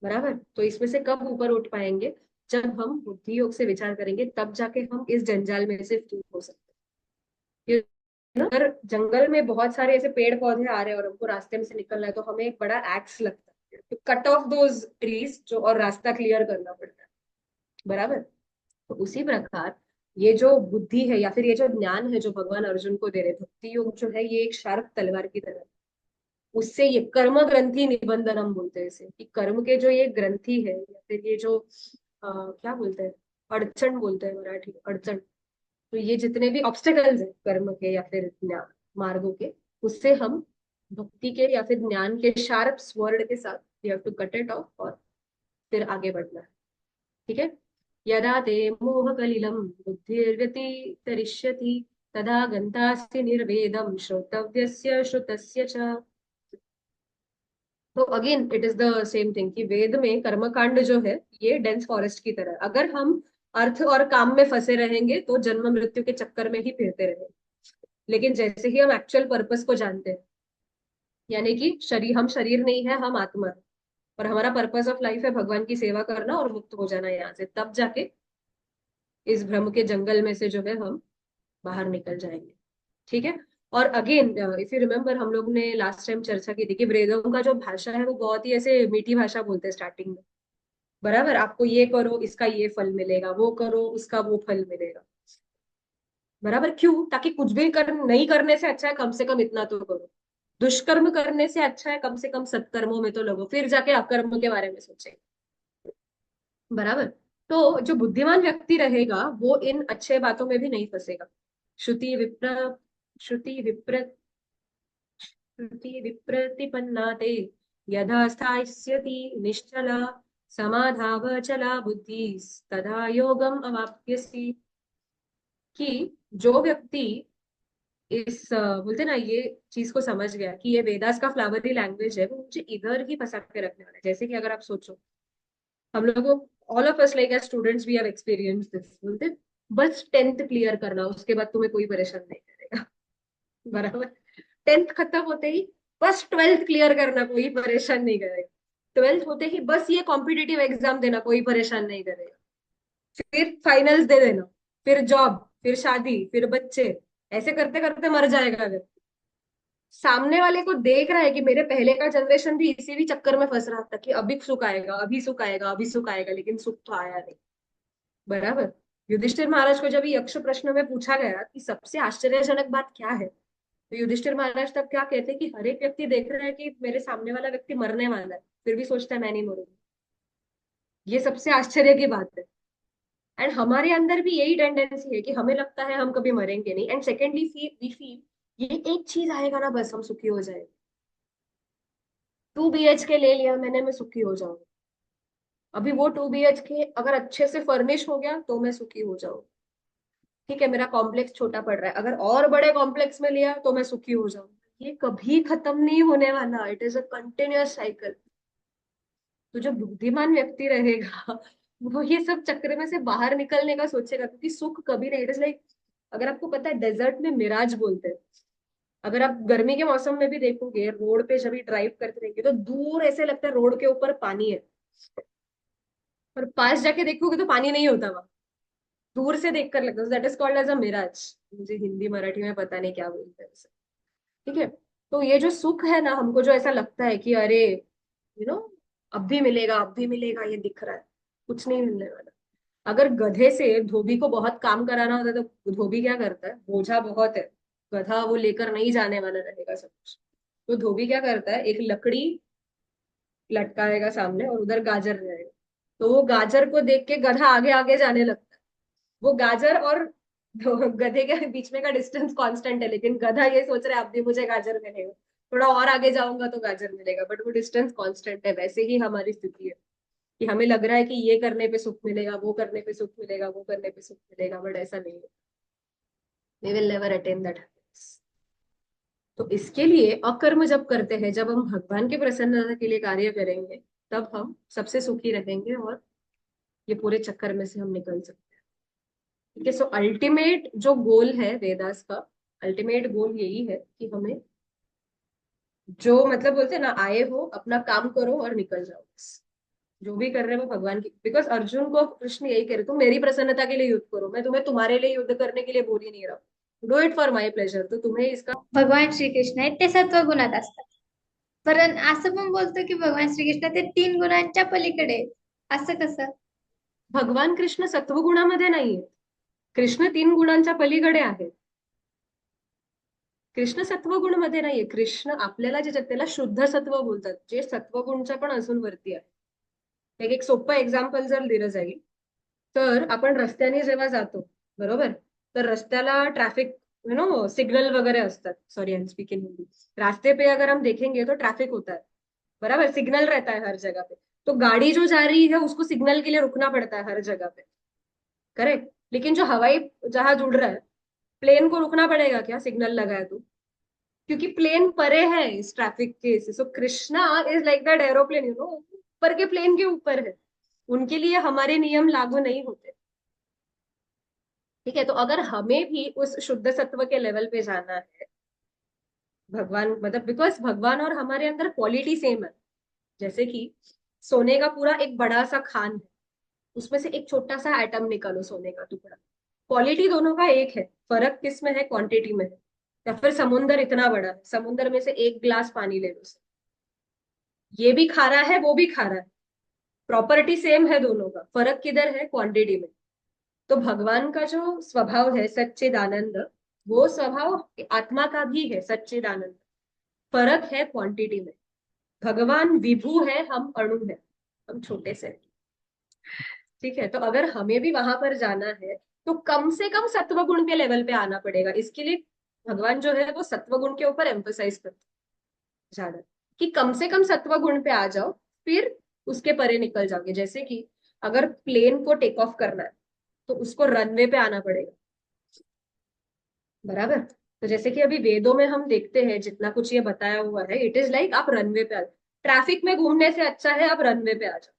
बराबर, तो इसमें से कब ऊपर उठ पाएंगे? जब हम बुद्धि योग से विचार करेंगे, तब जाके हम इस जंजाल में से फ्री हो सकते हैं। अगर जंगल में बहुत सारे ऐसे पेड़ पौधे आ रहे हैं और हमको रास्ते में से निकलना है, तो हमें एक बड़ा एक्स लगता है तो कट ऑफ दोज ट्रीज जो, और रास्ता क्लियर करना पड़ता है। बराबर, तो उसी प्रकार ये जो बुद्धि है या फिर ये जो ज्ञान है जो भगवान अर्जुन को दे रहे, भक्ति योग जो है ये एक शार्प तलवार की तरह है। उससे ये कर्म ग्रंथि निबंधन हम बोलते हैं इसे, कि कर्म के जो ये ग्रंथि है या फिर ये जो क्या बोलते हैं, अड़चन बोलते हैं मराठी, अड़चन। तो ये जितने भी ऑब्स्टेकल्स हैं कर्म के या फिर ज्ञान मार्गों के, उससे हम भक्ति के या फिर ज्ञान के शार्प स्वॉर्ड के साथ we have to cut it off और फिर आगे बढ़ना है। ठीक है, यदा ते मोह कलिलम बुद्धिर्व्यतितरिष्यति तदा गन्तासि निर्वेदम श्रोतव्यस्य श्रुतस्य च। तो again it is the same thing कि वेद में कर्मकांड जो है ये डेंस फॉरेस्ट की तरह है। अगर हम अर्थ और काम में फंसे रहेंगे तो जन्म मृत्यु के चक्कर में ही फिरते रहेंगे। लेकिन जैसे ही हम एक्चुअल पर्पस को जानते हैं, यानी कि शरीर, हम शरीर नहीं है, हम आत्मा है, और हमारा पर्पस ऑफ लाइफ है भगवान की सेवा करना और मुक्त हो जाना यहाँ से, तब जाके इस भ्रम के जंगल में से जो है हम बाहर निकल जाएंगे। ठीक है, और अगेन इफ यू रिमेम्बर हम लोग ने लास्ट टाइम चर्चा की थी कि वेदों का जो भाषा है वो बहुत ही ऐसे मीठी भाषा बोलते हैं स्टार्टिंग में। बराबर, आपको ये करो इसका ये फल मिलेगा, वो करो उसका वो फल मिलेगा। बराबर, क्यों? ताकि कुछ भी नहीं करने से अच्छा है कम से कम इतना तो करो। दुष्कर्म करने से अच्छा है कम से कम सत्कर्मों में तो लगो, फिर जाके अकर्म के बारे में सोचे। बराबर, तो जो बुद्धिमान व्यक्ति रहेगा वो इन अच्छे बातों में भी नहीं फंसेगा। श्रुति विप्र श्रुति विप्र श्रुति विप्रतिपन्ना ते यदा स्थास्यति निश्चला समाधावचला बुद्धि तदा योगम अवाप्यसि। कि जो व्यक्ति इस बोलते ना ये चीज को समझ गया कि ये वेदास का फ्लावरी लैंग्वेज है, वो मुझे इधर ही फंसा के रखने वाला है। जैसे कि अगर आप सोचो, हम लोगों, all of us like as students we have experience this, बोलते बस टेंथ क्लियर करना, उसके बाद तुम्हें कोई परेशान नहीं करेगा। बराबर, टेंथ खत्म होते ही बस ट्वेल्थ क्लियर करना, कोई परेशान नहीं करेगा। ट्वेल्थ होते ही बस ये कॉम्पिटिटिव एग्जाम देना, कोई परेशान नहीं करेगा। फिर फाइनल्स दे देना, फिर जॉब, फिर शादी, फिर बच्चे, ऐसे करते करते मर जाएगा अगर। सामने वाले को देख रहा है कि मेरे पहले का जनरेशन भी इसी भी चक्कर में फंस रहा था कि अभी सुख आएगा, अभी सुख आएगा, अभी सुख आएगा, लेकिन सुख तो आया नहीं। बराबर। युधिष्ठिर महाराज को जब ये यक्ष प्रश्न में पूछा गया कि सबसे आश्चर्यजनक बात क्या है, तो युधिष्ठिर महाराज तब क्या कहते हैं कि हर एक व्यक्ति देख रहा है कि मेरे सामने वाला व्यक्ति मरने वाला है, फिर भी सोचता है मैं नहीं मरूंगा। ये सबसे आश्चर्य की बात है। एंड हमारे अंदर भी यही टेंडेंसी है कि हमें लगता है हम कभी मरेंगे नहीं, एंड सेकेंडली वी फील ये एक चीज आएगा ना बस हम सुखी हो जाएंगे। 2 BHK ले लिया मैंने, मैं सुखी हो जाऊंगी। अभी वो 2 BHK अगर अच्छे से फर्निश हो गया तो मैं सुखी हो जाऊंगी। ठीक है, मेरा कॉम्प्लेक्स छोटा पड़ रहा है, अगर और बड़े कॉम्प्लेक्स में लिया तो मैं सुखी हो जाऊंगी। ये कभी खत्म नहीं होने वाला, it is a continuous cycle. तो जो बुद्धिमान व्यक्ति रहेगा वो ये सब चक्र में से बाहर निकलने का सोचेगा, क्योंकि सुख कभी नहीं। इट इज लाइक, अगर आपको पता है डेजर्ट में मिराज बोलते हैं। अगर आप गर्मी के मौसम में भी देखोगे रोड पे जब भी ड्राइव करते रहेंगे तो दूर ऐसे लगता है रोड के ऊपर पानी है, और पास जाके देखोगे तो पानी नहीं होता वहां। दूर से देखकर लगता है, that is called as a mirage. मुझे हिंदी मराठी में पता नहीं क्या बोलते हैं उसे। ठीक है। तो ये जो सुख है ना, हमको जो ऐसा लगता है कि अरे यू नो अब भी मिलेगा, अब भी मिलेगा, ये दिख रहा है, कुछ नहीं मिलने वाला। अगर गधे से धोबी को बहुत काम कराना होता है तो धोबी क्या करता है, बोझा बहुत है, गधा वो लेकर नहीं जाने वाला रहेगा सब कुछ। तो धोबी क्या करता है, एक लकड़ी लटकाएगा सामने और उधर गाजर रहेगा। तो वो गाजर को देख के गधा आगे आगे जाने लगता है। वो गाजर और गधे के बीच में का डिस्टेंस कांस्टेंट है, लेकिन गधा ये सोच रहा है अब भी मुझे गाजर मिलेगा, थोड़ा और आगे जाऊंगा तो गाजर मिलेगा, बट वो डिस्टेंस कांस्टेंट है। वैसे ही हमारी स्थिति है कि हमें लग रहा है कि ये करने पे सुख मिलेगा, वो करने पे सुख मिलेगा, वो करने पे सुख मिलेगा, बट ऐसा नहीं है। We will never attain that happiness. तो इसके लिए अकर्म जब करते हैं, जब हम भगवान की प्रसन्नता के लिए कार्य करेंगे, तब हम सबसे सुखी रहेंगे और ये पूरे चक्कर में से हम निकल सकते हैं। ठीक है। सो अल्टीमेट जो गोल है वेदास का, अल्टीमेट गोल यही है कि हमें जो मतलब बोलते हैं ना, आए हो अपना काम करो और निकल जाओ बस। जो भी कर रहे हो भगवान की, बिकॉज अर्जुन को कृष्ण यही कह रहे, तुम मेरी प्रसन्नता के लिए युद्ध करो, मैं तुम्हें तुम्हारे लिए युद्ध करने के लिए बोल ही नहीं रहा हूँ, do it for my pleasure. तो तुम्हें इसका भगवान श्रीकृष्ण आहेत ते सत्वगुणात असतात. पण असं पण बोलतो की भगवान श्रीकृष्ण ते 3 गुणांच्या पलीकडे आहेत. असं कसं? भगवान कृष्ण सत्वगुणामध्ये नाहीये, कृष्ण 3 गुणांच्या पलीकडे आहे. कृष्ण सत्वगुण मध्ये नाहीये. कृष्ण आपल्याला जे त्याला शुद्ध सत्व बोलतात, जे सत्वगुणच्या पण अजून वरती आहे. एक सोपं एक्झाम्पल जर दिलं जाईल, तर आपण रस्त्याने जेव्हा जातो, बरोबर, तर रस्त्याला ट्रैफिक सिग्नल वगैरह असतात. Sorry I am speaking Hindi. रास्ते पे अगर हम देखेंगे तो ट्रैफिक होता है, बराबर, सिग्नल रहता है हर जगह पे। तो गाड़ी जो जा रही है उसको सिग्नल के लिए रुकना पड़ता है हर जगह पे, करेक्ट। लेकिन जो हवाई जहाज उड़ रहा है, प्लेन को रुकना पड़ेगा क्या सिग्नल लगा है तो? क्योंकि प्लेन परे है इस ट्रैफिक के से। So Krishna is like that aeroplane, ऊपर के प्लेन के ऊपर है, उनके लिए हमारे नियम लागू नहीं होते। ठीक है। तो अगर हमें भी उस शुद्ध सत्व के लेवल पे जाना है, भगवान मतलब बिकॉज भगवान और हमारे अंदर क्वालिटी सेम है। जैसे कि सोने का पूरा एक बड़ा सा खान है, उसमें से एक छोटा सा एटम निकालो सोने का टुकड़ा, क्वालिटी दोनों का एक है, फर्क किस में है, क्वांटिटी में है। या फिर समुंदर इतना बड़ा है, समुंदर में से एक गिलास पानी ले लो, ये भी खारा है वो भी खारा है, प्रॉपर्टी सेम है दोनों का, फर्क किधर है, क्वांटिटी में। तो भगवान का जो स्वभाव है सच्चिदानंद, वो स्वभाव आत्मा का भी है सच्चिदानंद, फर्क है क्वांटिटी में। भगवान विभू है, हम अणु है, हम छोटे से हैं। ठीक है। तो अगर हमें भी वहां पर जाना है तो कम से कम सत्व गुण के लेवल पे आना पड़ेगा। इसके लिए भगवान जो है वो सत्व गुण के ऊपर एम्फोसाइज करते हैं ज्यादा, कि कम से कम सत्व गुण पे आ जाओ, फिर उसके परे निकल जाओगे। जैसे कि अगर प्लेन को टेक ऑफ करना है तो उसको रनवे पे आना पड़ेगा, बराबर। तो जैसे कि अभी वेदों में हम देखते हैं जितना कुछ ये बताया हुआ है, इट इज लाइक आप रनवे पे आ जाओ। ट्रैफिक में घूमने से अच्छा है आप रनवे पे आ जाओ।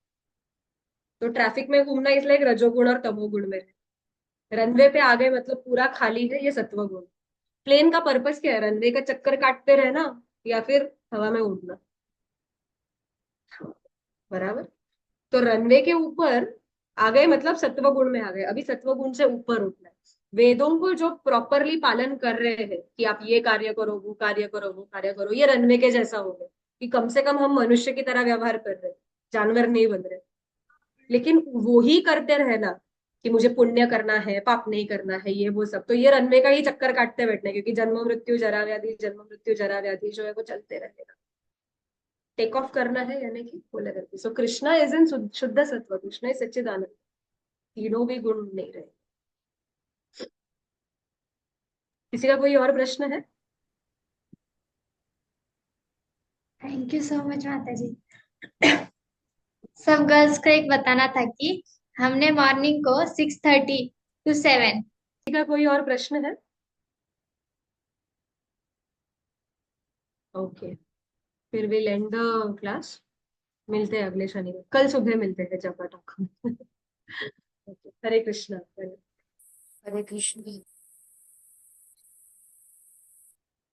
तो ट्रैफिक में घूमना इज लाइक रजोगुण और तमोगुण में, रनवे पे आ गए मतलब पूरा खाली है, ये सत्वगुण। प्लेन का पर्पस क्या है, रनवे का चक्कर काटते रहना या फिर हवा में उड़ना, बराबर। तो रनवे के ऊपर आ गए मतलब सत्व गुण में आ गए, अभी सत्व गुण से ऊपर उठना है। वेदों को जो प्रॉपरली पालन कर रहे हैं कि आप ये कार्य करो, वो कार्य करो, वो कार्य करो, ये रनवे के जैसा हो गया कि कम से कम हम मनुष्य की तरह व्यवहार कर रहे हैं, जानवर नहीं बन रहे। लेकिन वो ही करते रहना कि मुझे पुण्य करना है, पाप नहीं करना है, ये वो सब, तो ये रनवे का ही चक्कर काटते बैठना है, क्योंकि जन्म मृत्यु जरा व्याधि, जन्म मृत्यु जरा व्याधि जो है वो चलते रहेगा। टेक ऑफ करना है यानी कि बोले करके, सो कृष्णा इज इन शुद्ध सत्व, कृष्णा इज सच्चिदानंद, तीनों भी गुण नहीं रहे। किसी का कोई और प्रश्न है? थैंक यू सो मच माता जी। सब गर्ल्स को एक बताना था कि हमने मॉर्निंग को 6:30 to 7। किसी का कोई और प्रश्न है? ओके, फिर विल एंड द क्लास। मिलते हैं अगले शनिवार, कल सुबह मिलते हैं जपा टॉक। हरे कृष्णा। हरे कृष्ण।